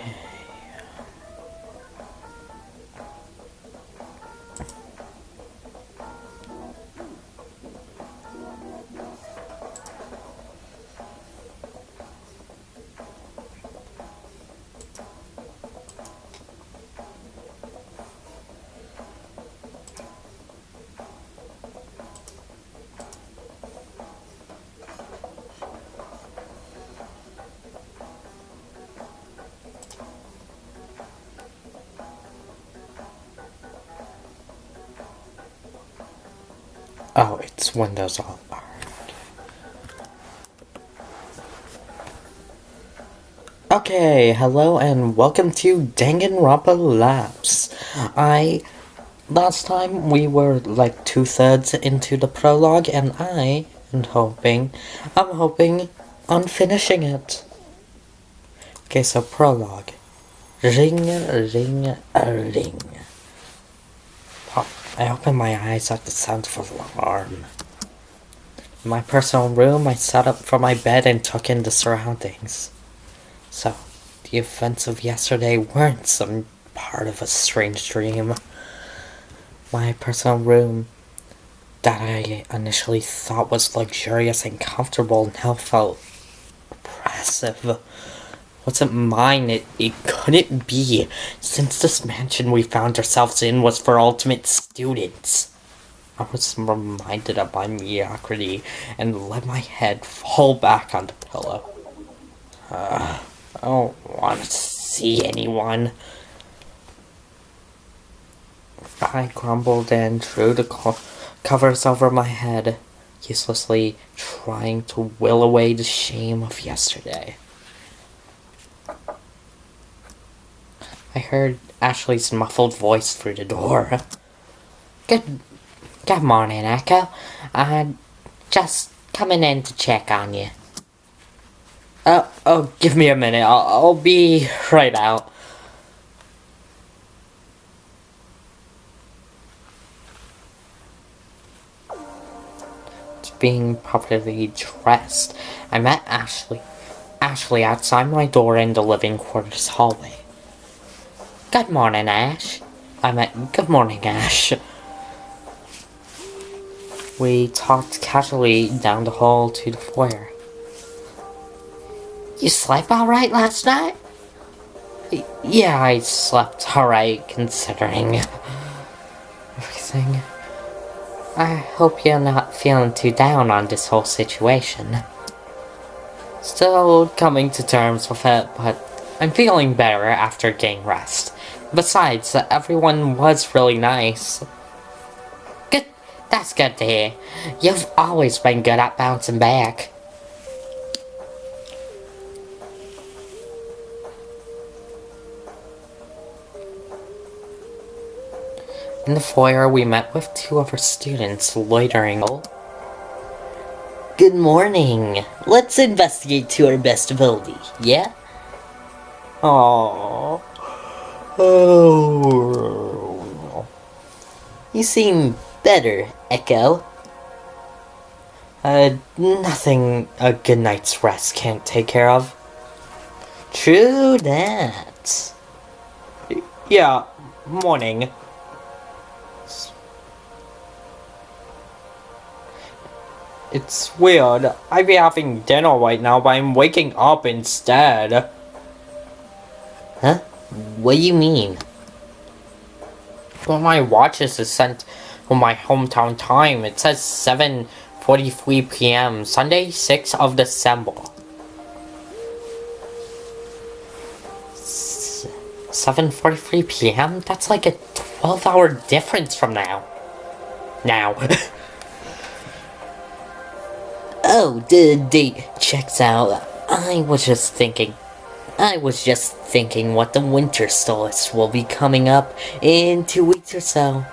Oh, it's Windows all. Okay, hello and welcome to Danganronpa Lapse. Last time we were like 2/3 into the prologue and I'm hoping on finishing it. Okay, so prologue. Ring, ring, ring. Pop. I opened my eyes at the sound of an alarm. In my personal room, I sat up from my bed and took in the surroundings. So, the events of yesterday weren't some part of a strange dream. My personal room, that I initially thought was luxurious and comfortable, now felt oppressive. Wasn't mine, it couldn't be, since this mansion we found ourselves in was for ultimate students. I was reminded of my mediocrity and let my head fall back on the pillow. I don't want to see anyone. I grumbled and drew the covers over my head, uselessly trying to will away the shame of yesterday. I heard Ashley's muffled voice through the door. Good morning, Echo. Just coming in to check on you. Oh, give me a minute. I'll be right out. Being properly dressed, I met Ashley outside my door in the living quarters hallway. Good morning, Ash. Good morning, Ash. We talked casually down the hall to the foyer. You slept alright last night? Yeah, I slept alright considering everything. I hope you're not feeling too down on this whole situation. Still coming to terms with it, but I'm feeling better after getting rest. Besides, everyone was really nice. Good, that's good to hear. You've always been good at bouncing back. In the foyer, we met with two of our students loitering. Good morning. Let's investigate to our best ability, yeah? Aww. Oh. You seem better, Echo. Nothing a good night's rest can't take care of. True that. Yeah, morning. It's weird. I'd be having dinner right now, but I'm waking up instead. Huh? What do you mean? Well, my watch is sent on my hometown time. It says 7:43 p.m. Sunday, 6th of December. 7:43 p.m.? That's like a 12-hour difference from now. Oh, the date checks out. I was just thinking what the winter solstice will be coming up in 2 weeks or so.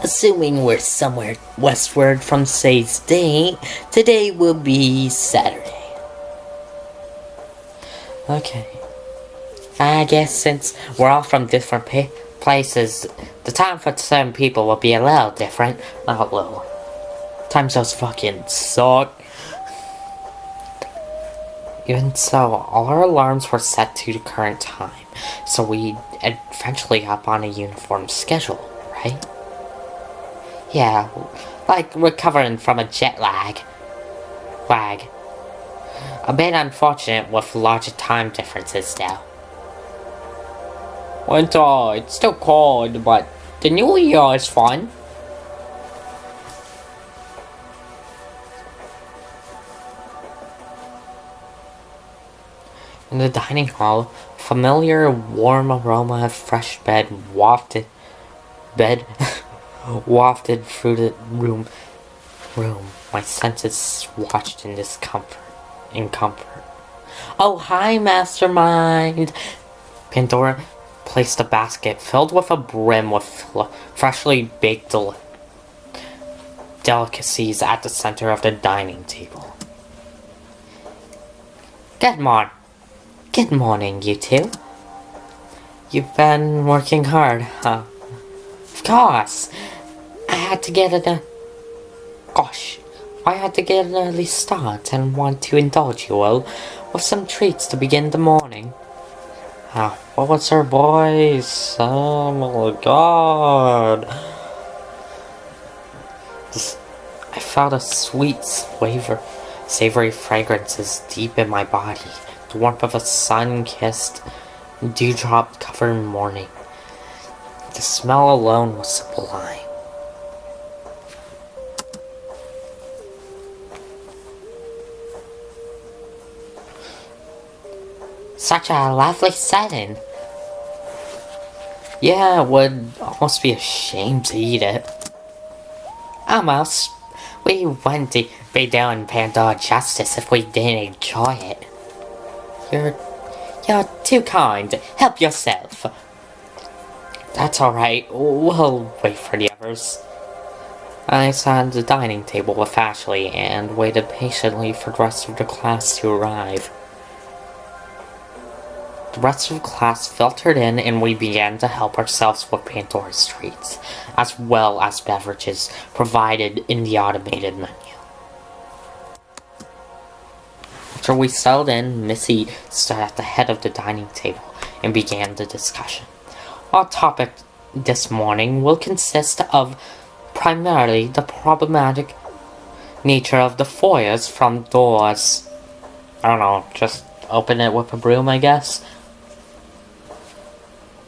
Assuming we're somewhere westward from today's date, today will be Saturday. Okay. I guess since we're all from different places, the time for some people will be a little different. Not a little. Time zones fucking suck. Even so, all our alarms were set to the current time, so we eventually hop on a uniform schedule, right? Yeah, like recovering from a jet lag. A bit unfortunate with larger time differences though. Winter, it's still cold, but the new year is fun. In the dining hall, familiar warm aroma of fresh bed wafted through the room. My senses watched in comfort. Oh, hi, Mastermind! Pandora placed a basket filled with a brim with freshly baked delicacies at the center of the dining table. Good morning, you two. You've been working hard, huh? Of course. I had to get an early start and want to indulge you all with some treats to begin the morning. What was her voice? Oh my god. I felt a sweet, savory fragrances deep in my body. The warmth of a sun-kissed, dewdrop-covered morning. The smell alone was sublime. Such a lovely setting. Yeah, it would almost be a shame to eat it. Almost. We wouldn't be doing Pandora justice if we didn't enjoy it. You're too kind. Help yourself. That's alright. We'll wait for the others. I sat at the dining table with Ashley and waited patiently for the rest of the class to arrive. The rest of the class filtered in and we began to help ourselves with Pandora's treats, as well as beverages provided in the automated menu. After we settled in, Missy stood at the head of the dining table and began the discussion. Our topic this morning will consist of primarily the problematic nature of the foyers from doors. I don't know, just open it with a broom, I guess.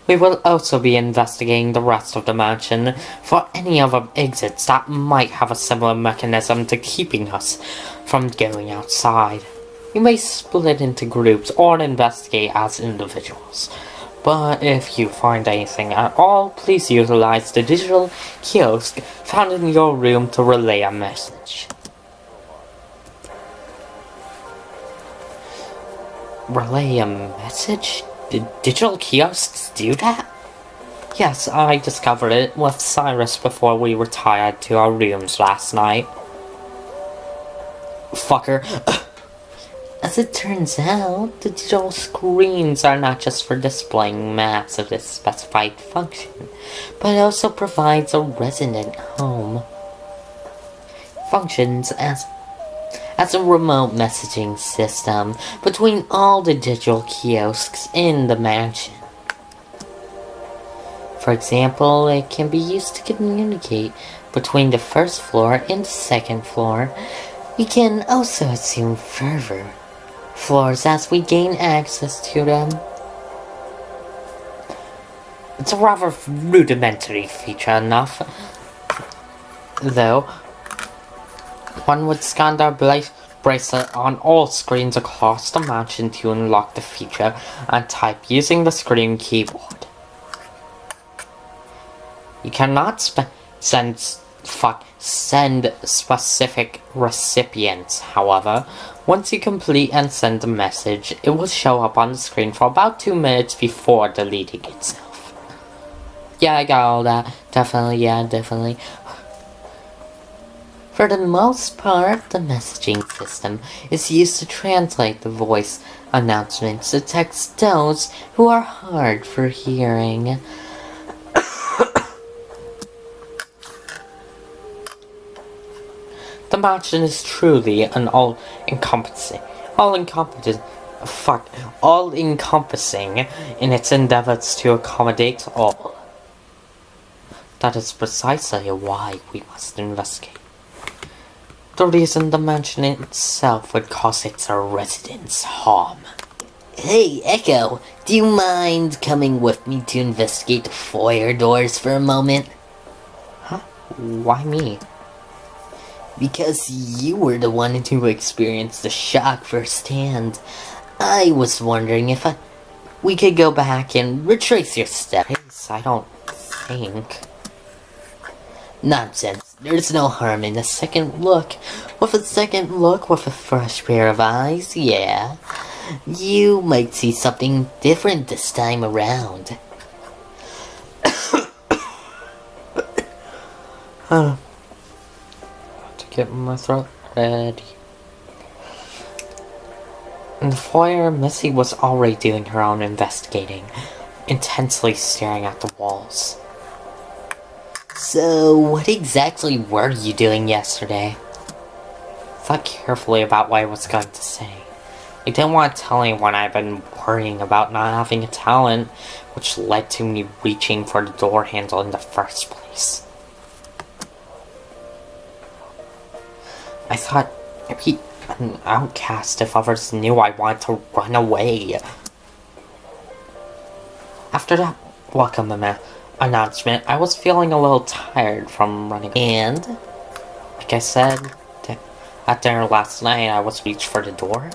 We will also be investigating the rest of the mansion for any other exits that might have a similar mechanism to keeping us from going outside. You may split into groups or investigate as individuals. But if you find anything at all, please utilize the digital kiosk found in your room to relay a message. Relay a message? Did digital kiosks do that? Yes, I discovered it with Cyrus before we retired to our rooms last night. Fucker. As it turns out, the digital screens are not just for displaying maps of this specified function, but also provides a resident home. Functions as a remote messaging system between all the digital kiosks in the mansion. For example, it can be used to communicate between the first floor and the second floor. We can also assume further floors as we gain access to them. It's a rather rudimentary feature enough, though. One would scan their bracelet on all screens across the mansion to unlock the feature and type using the screen keyboard. You cannot send specific recipients, however. Once you complete and send a message, it will show up on the screen for about 2 minutes before deleting itself. Yeah, I got all that. Definitely. For the most part, the messaging system is used to translate the voice announcements to text those who are hard for hearing. The mansion is truly an all-encompassing in its endeavors to accommodate all. That is precisely why we must investigate. The reason the mansion itself would cause its residents harm. Hey, Echo, do you mind coming with me to investigate the foyer doors for a moment? Huh? Why me? Because you were the one who experienced the shock firsthand. I was wondering if we could go back and retrace your steps. I don't think. Nonsense. There's no harm in a second look. With a fresh pair of eyes, yeah. You might see something different this time around. Huh. Get my throat ready. In the foyer, Missy was already doing her own investigating, intensely staring at the walls. So, what exactly were you doing yesterday? Thought carefully about what I was going to say. I didn't want to tell anyone I've been worrying about not having a talent, which led to me reaching for the door handle in the first place. I thought I'd be an outcast if others knew I wanted to run away. After that welcome announcement, I was feeling a little tired from running. And? Like I said, at dinner last night, I was reached for the door.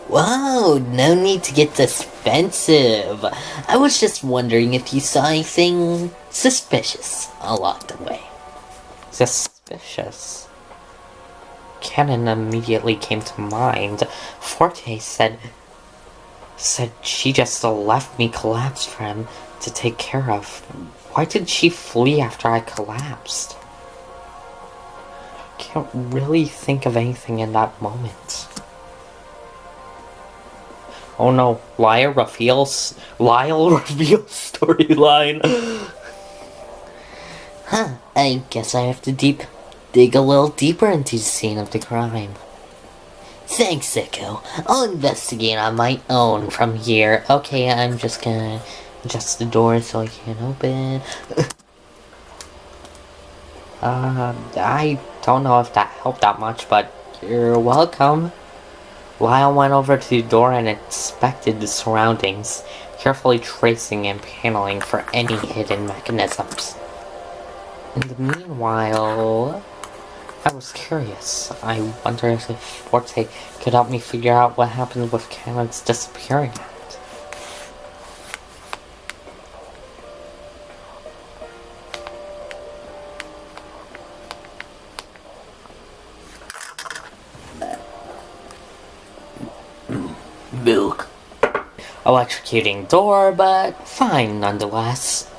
Whoa, no need to get defensive. I was just wondering if you saw anything suspicious along the way. Suspicious? Cannon immediately came to mind. Forte said she just left me collapsed for him to take care of. Why did she flee after I collapsed? Can't really think of anything in that moment. Oh no, Lyle reveals storyline. Huh, I guess I have to dig a little deeper into the scene of the crime. Thanks, Echo. I'll investigate on my own from here. Okay, I'm just gonna adjust the door so I can open. I don't know if that helped that much, but you're welcome. Lyle went over to the door and inspected the surroundings, carefully tracing and paneling for any hidden mechanisms. In the meanwhile, I was curious. I wondered if Forte could help me figure out what happened with Cannon's disappearing act. Milk. Electrocuting door, but fine nonetheless.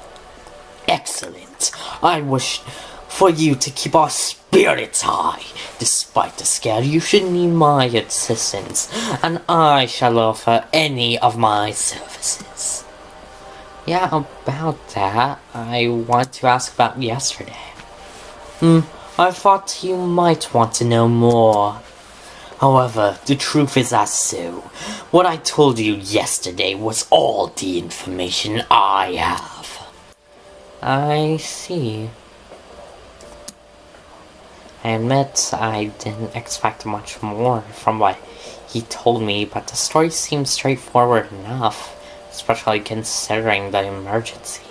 Excellent. I wish for you to keep our spirits high. Despite the scare, you should need my assistance, and I shall offer any of my services. Yeah, about that, I want to ask about yesterday. I thought you might want to know more. However, the truth is as so. What I told you yesterday was all the information I have. I see. I admit I didn't expect much more from what he told me, but the story seems straightforward enough, especially considering the emergency.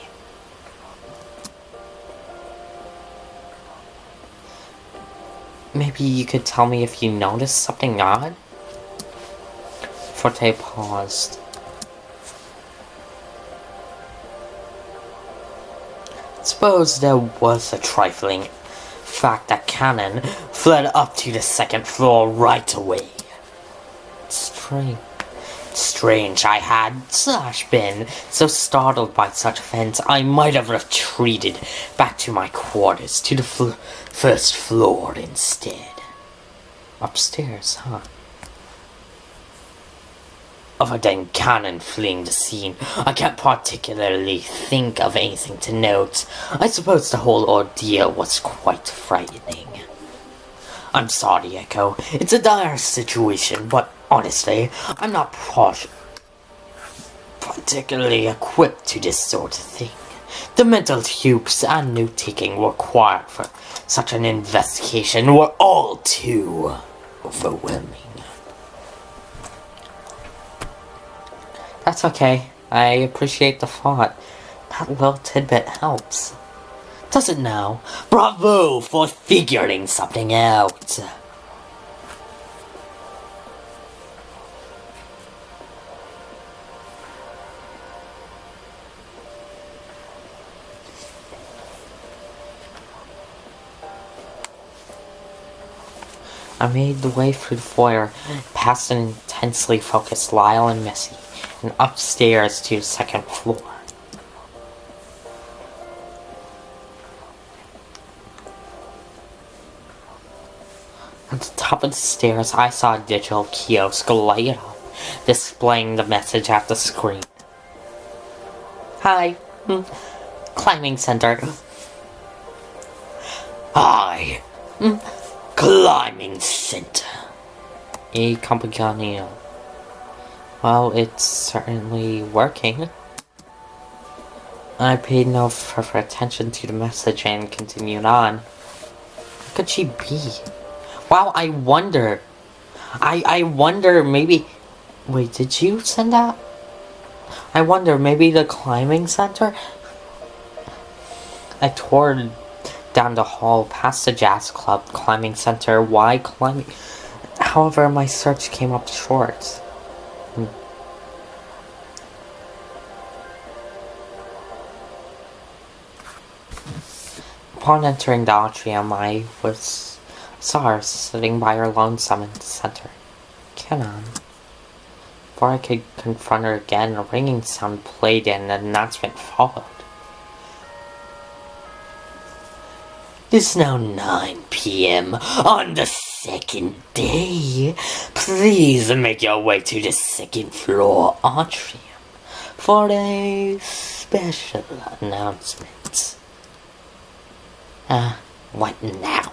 Maybe you could tell me if you noticed something odd? Forte paused. Suppose there was a trifling fact that Cannon fled up to the second floor right away. Strange I had been so startled by such events I might have retreated back to my quarters to the first floor instead. Upstairs, huh? Other than Cannon fleeing the scene, I can't particularly think of anything to note. I suppose the whole ordeal was quite frightening. I'm sorry, Echo. It's a dire situation, but honestly, I'm not particularly equipped to this sort of thing. The mental tubes and note-taking required for such an investigation were all too overwhelming. That's okay. I appreciate the thought. That little tidbit helps. Does it now? Bravo for figuring something out. I made the way through the foyer, past an intensely focused Lyle and Missy, and upstairs to the second floor. At the top of the stairs, I saw a digital kiosk light up, displaying the message at the screen. Hi. Climbing center. Hi. Climbing center. A compagno. Well, it's certainly working. I paid no further attention to the message and continued on. What could she be? Wow, I wonder. I wonder maybe... Wait, did you send that? I wonder, maybe the climbing center? I toured down the hall past the jazz club climbing center. Why climbing? However, my search came up short. Upon entering the atrium, I saw her sitting by her lonesome in the center. Cannon. Before I could confront her again, a ringing sound played and an announcement followed. It's now 9 p.m. on the second day. Please make your way to the second floor atrium for a special announcement. What now?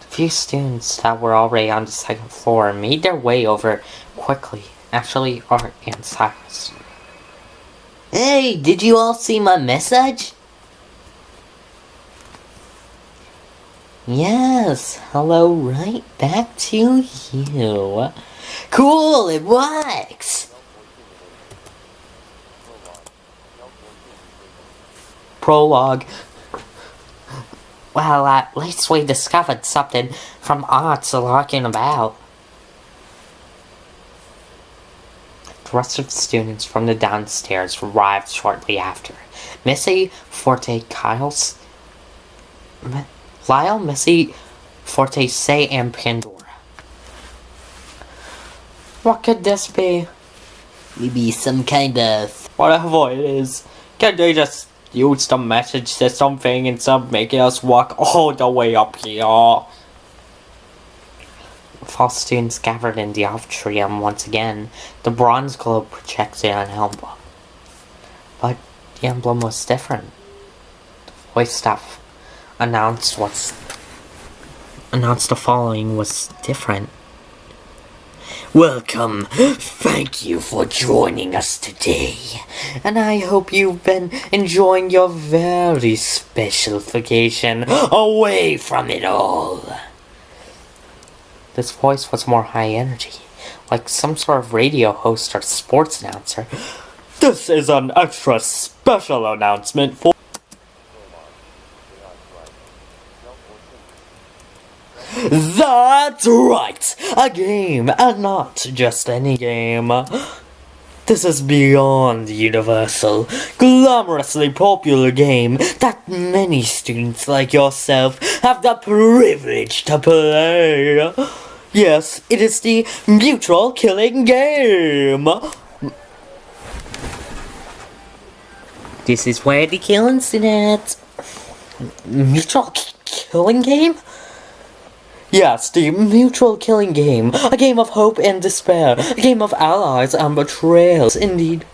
The few students that were already on the second floor made their way over quickly. Actually, Art and Cyrus. Hey, did you all see my message? Yes, hello, right back to you. Cool, it works! Prologue. Well, at least we discovered something from arts lurking about. The rest of the students from the downstairs arrived shortly after. Missy, Forte, Lyle, Missy, Forte, Say, and Pandora. What could this be? Maybe some kind of... Whatever it is, can they just use the message system thing instead of making us walk all the way up here? All students gathered in the auditorium once again. The bronze globe projected an emblem. But the emblem was different. The voice staff announced the following was different. Welcome. Thank you for joining us today. And I hope you've been enjoying your very special vacation away from it all. This voice was more high energy, like some sort of radio host or sports announcer. This is an extra special announcement for... That's right! A game, and not just any game. This is beyond universal, glamorously popular game that many students like yourself have the privilege to play. Yes, it is the mutual killing game. This is where the killing's at. Mutual killing game? Yes, the mutual killing game. A game of hope and despair. A game of allies and betrayals, indeed.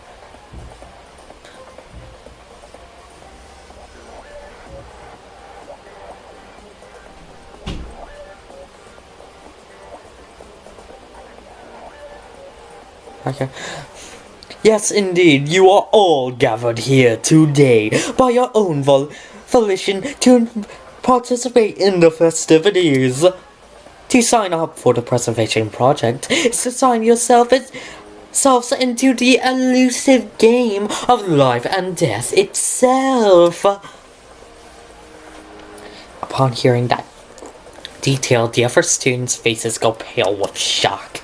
Okay. Yes, indeed, you are all gathered here today by your own volition to participate in the festivities. To sign up for the preservation project is to sign yourselves into the elusive game of life and death itself. Upon hearing that detail, the other students' faces go pale with shock.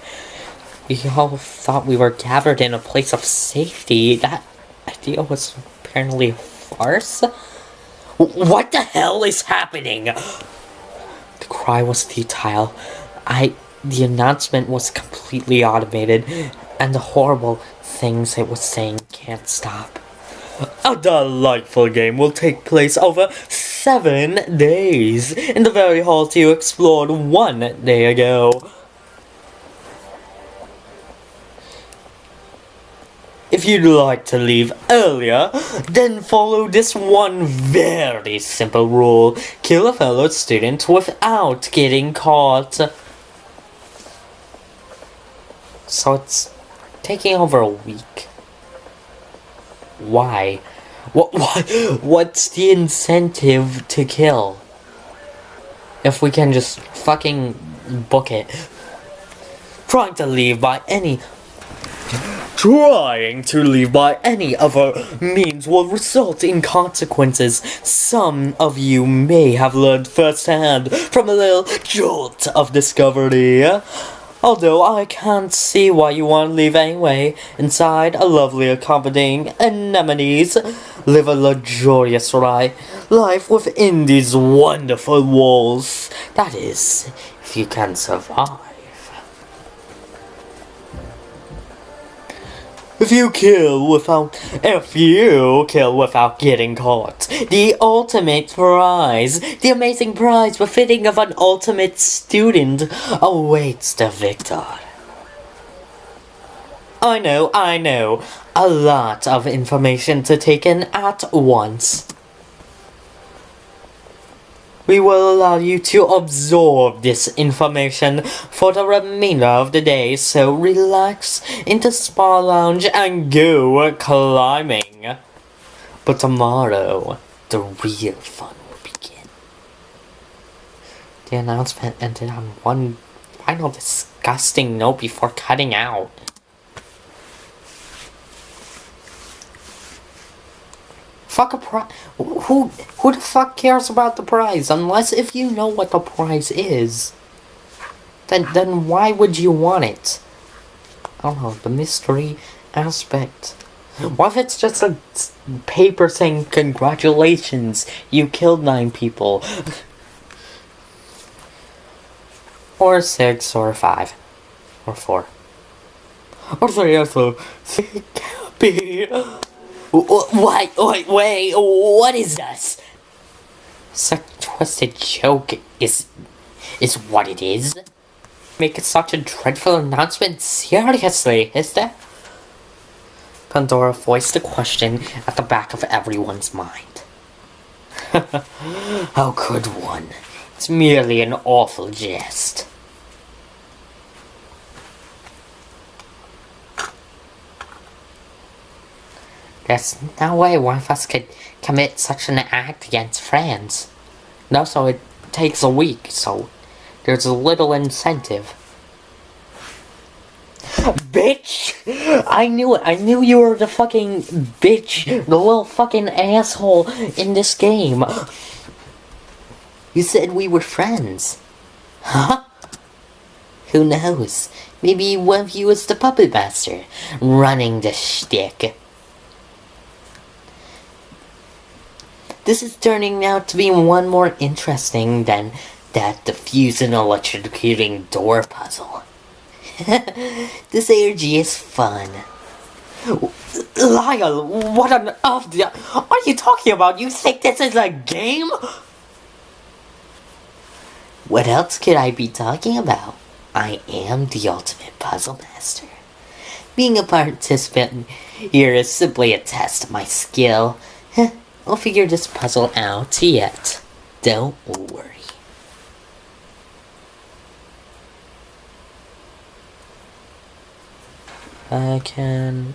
We all thought we were gathered in a place of safety. That idea was apparently a farce. What the hell is happening? The cry was futile. The announcement was completely automated, and the horrible things it was saying can't stop. A delightful game will take place over 7 days in the very halls you explored 1 day ago. If you'd like to leave earlier, then follow this one very simple rule. Kill a fellow student without getting caught. So it's taking over a week. Why? What's the incentive to kill? If we can just fucking book it. Trying to leave by any other means will result in consequences some of you may have learned firsthand from a little jolt of discovery. Although I can't see why you want to leave anyway. Inside a lovely accommodating anemones, live a luxurious life within these wonderful walls. That is, if you can survive. If you kill without getting caught, the ultimate prize, the amazing prize befitting of an ultimate student, awaits the victor. I know, a lot of information to take in at once. We will allow you to absorb this information for the remainder of the day, so relax into Spa Lounge and go climbing. But tomorrow, the real fun will begin. The announcement ended on one final disgusting note before cutting out. Fuck a prize. Who the fuck cares about the prize? Unless if you know what the prize is. Then why would you want it? I don't know, the mystery aspect. What if it's just a paper saying, congratulations, you killed 9 people? Or 6, or 5. Or 4. Or 3, or 2. It can't be. Wait, what is this? Such a twisted joke is what it is. Make it such a dreadful announcement seriously, is there? Pandora voiced the question at the back of everyone's mind. How could one? It's merely an awful jest. There's no way one of us could commit such an act against friends. And also, it takes a week, so there's a little incentive. Bitch! I knew it. I knew you were the fucking bitch, the little fucking asshole in this game. You said we were friends. Huh? Who knows? Maybe one of you is the puppet master, running the shtick. This is turning out to be one more interesting than that diffusing electrocuting door puzzle. This ARG is fun. Lyle, what on earth are you talking about? You think this is a game? What else could I be talking about? I am the ultimate puzzle master. Being a participant here is simply a test of my skill. I'll figure this puzzle out yet. Don't worry. I can...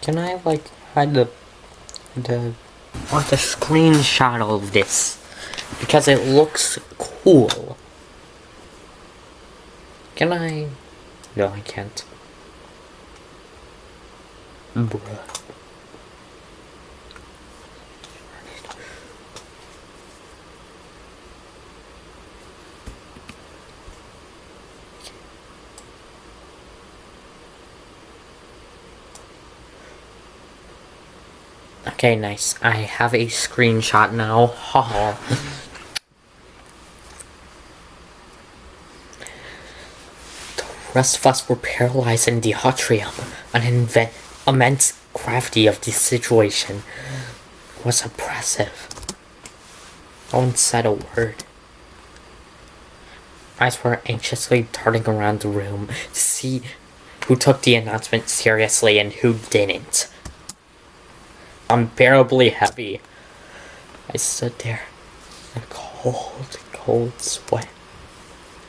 Can I, like, hide the screenshot of this? Because it looks cool. Can I... No, I can't. Bruh. Okay, nice. I have a screenshot now. Haha. The rest of us were paralyzed in the atrium. An immense gravity of the situation was oppressive. No one said a word. Eyes were anxiously darting around the room to see who took the announcement seriously and who didn't. Unbearably heavy. I stood there in a cold sweat.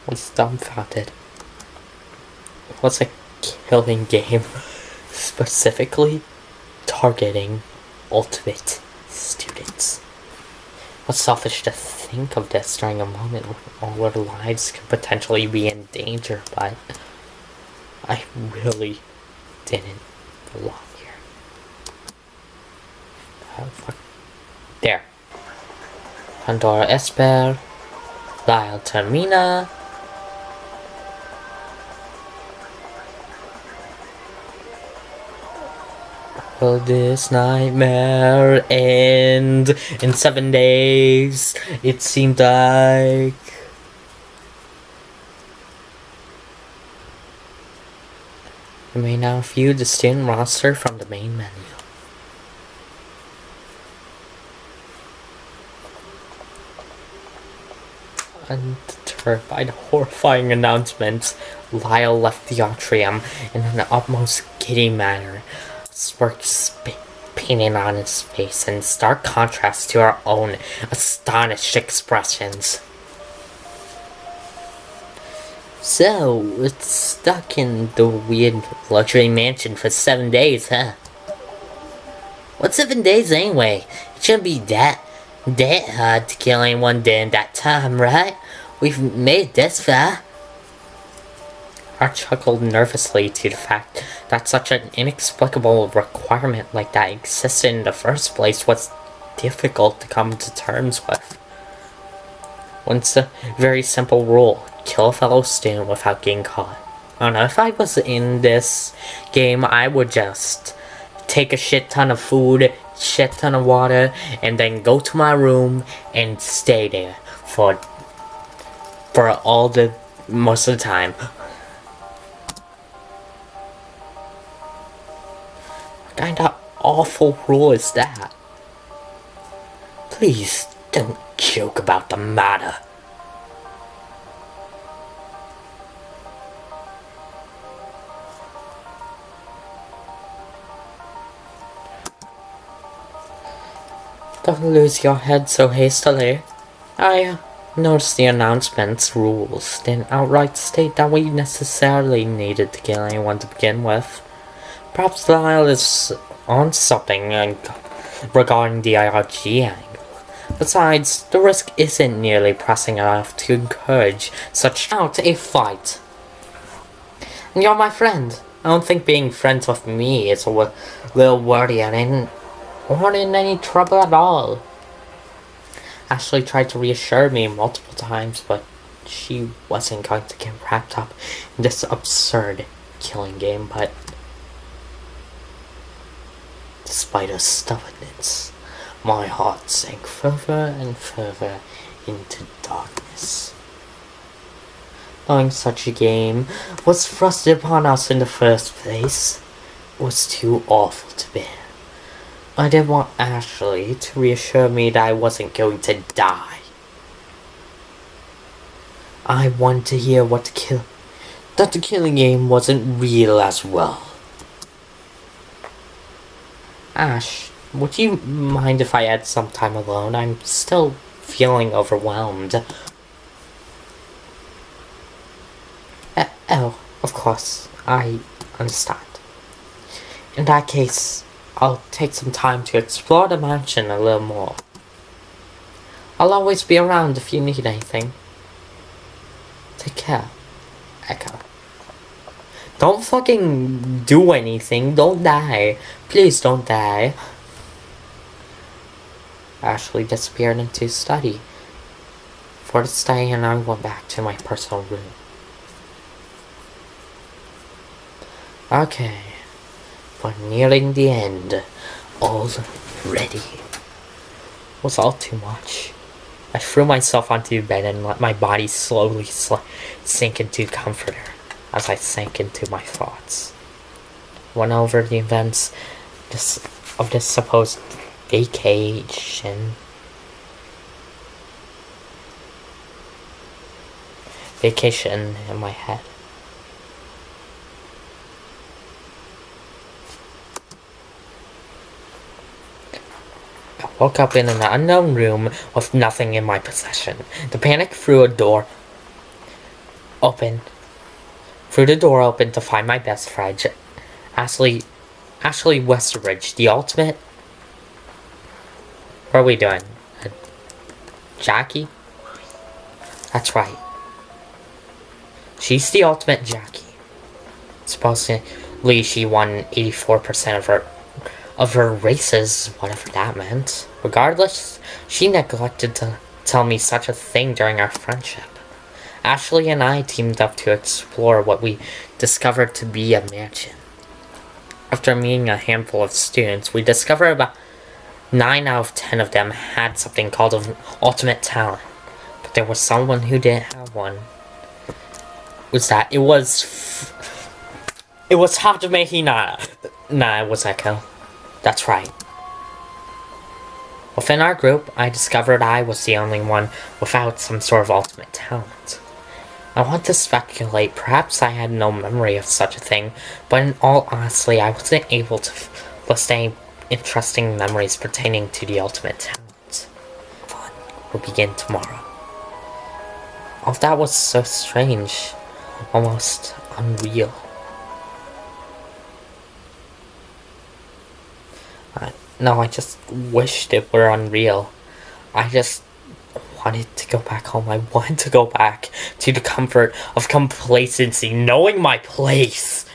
I was dumbfounded. It was a killing game, specifically targeting ultimate students. It was selfish to think of this during a moment when all our lives could potentially be in danger, but I really didn't belong. Fuck. There. Pandora Esper. Lyle Termina. Will this nightmare end in 7 days? It seemed like... You may now view the student roster from the main menu. Undeterred by the horrifying announcement, Lyle left the atrium in an utmost giddy manner, smirk painted on his face in stark contrast to our own astonished expressions. So, it's stuck in the weird luxury mansion for 7 days, huh? What's 7 days anyway? It shouldn't be that hard to kill anyone during that time, right? We've made it this far. I chuckled nervously to the fact that such an inexplicable requirement like that existed in the first place was difficult to come to terms with. It's a very simple rule: kill a fellow student without getting caught. I don't know, if I was in this game, I would just take a shit ton of food, shit ton of water, and then go to my room and stay there for most of the time. What kind of awful rule is that? Please don't joke about the matter. Don't lose your head so hastily. I noticed the announcement's rules didn't outright state that we necessarily needed to kill anyone to begin with. Perhaps Lyle is on something regarding the IRG angle. Besides, the risk isn't nearly pressing enough to encourage such out a fight. And you're my friend. I don't think being friends with me is a little wordy and not in any trouble at all. Ashley tried to reassure me multiple times, but she wasn't going to get wrapped up in this absurd killing game, but despite her stubbornness, my heart sank further and further into darkness. Knowing such a game was thrust upon us in the first place was too awful to bear. I didn't want Ashley to reassure me that I wasn't going to die. I wanted to hear that the killing game wasn't real as well. Ash, would you mind if I had some time alone? I'm still feeling overwhelmed. Oh, of course, I understand. In that case, I'll take some time to explore the mansion a little more. I'll always be around if you need anything. Take care, Echo. Don't fucking do anything. Don't die. Please don't die. Ashley disappeared into study for the study, and I went back to my personal room. Okay. We're nearing the end already. It was all too much. I threw myself onto the bed and let my body slowly sink into the comforter as I sank into my thoughts. Went over the events of this supposed vacation. Vacation in my head. Woke up in an unknown room with nothing in my possession. The panic threw the door open to find my best friend, Ashley Westeridge, the ultimate. What are we doing? Jackie? That's right. She's the ultimate Jackie. Supposedly she won 84% of her races, whatever that meant. Regardless, she neglected to tell me such a thing during our friendship. Ashley and I teamed up to explore what we discovered to be a mansion. After meeting a handful of students, we discovered about 9 out of 10 of them had something called an ultimate talent. But there was someone who didn't have one. It was Hajime Hinata. Nah, it was Echo. That's right. Within our group, I discovered I was the only one without some sort of ultimate talent. I want to speculate, perhaps I had no memory of such a thing, but in all honesty, I wasn't able to list any interesting memories pertaining to the ultimate talent. Fun will begin tomorrow. All that was so strange, almost unreal. No, I just wished it were unreal. I just wanted to go back home. I wanted to go back to the comfort of complacency, knowing my place.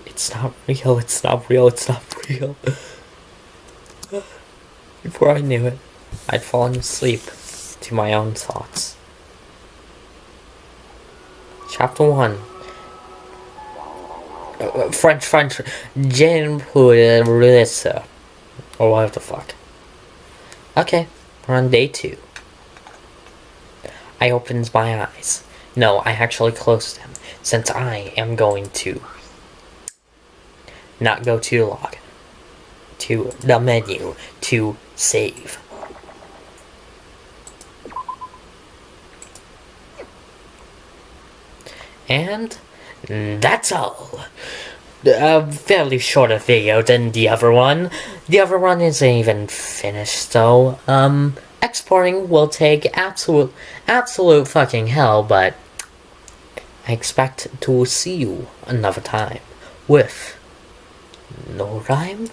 It's not real, it's not real, it's not real. Before I knew it, I'd fallen asleep to my own thoughts. Chapter 1. French, Jean Pulitzer. Or what the fuck. Okay, we're on day 2. I opened my eyes. No, I actually closed them, since I am going to not go to log, to the menu, to save. And that's all. A fairly shorter video than the other one. The other one isn't even finished, though. Exporting will take absolute fucking hell, but I expect to see you another time with no rhyme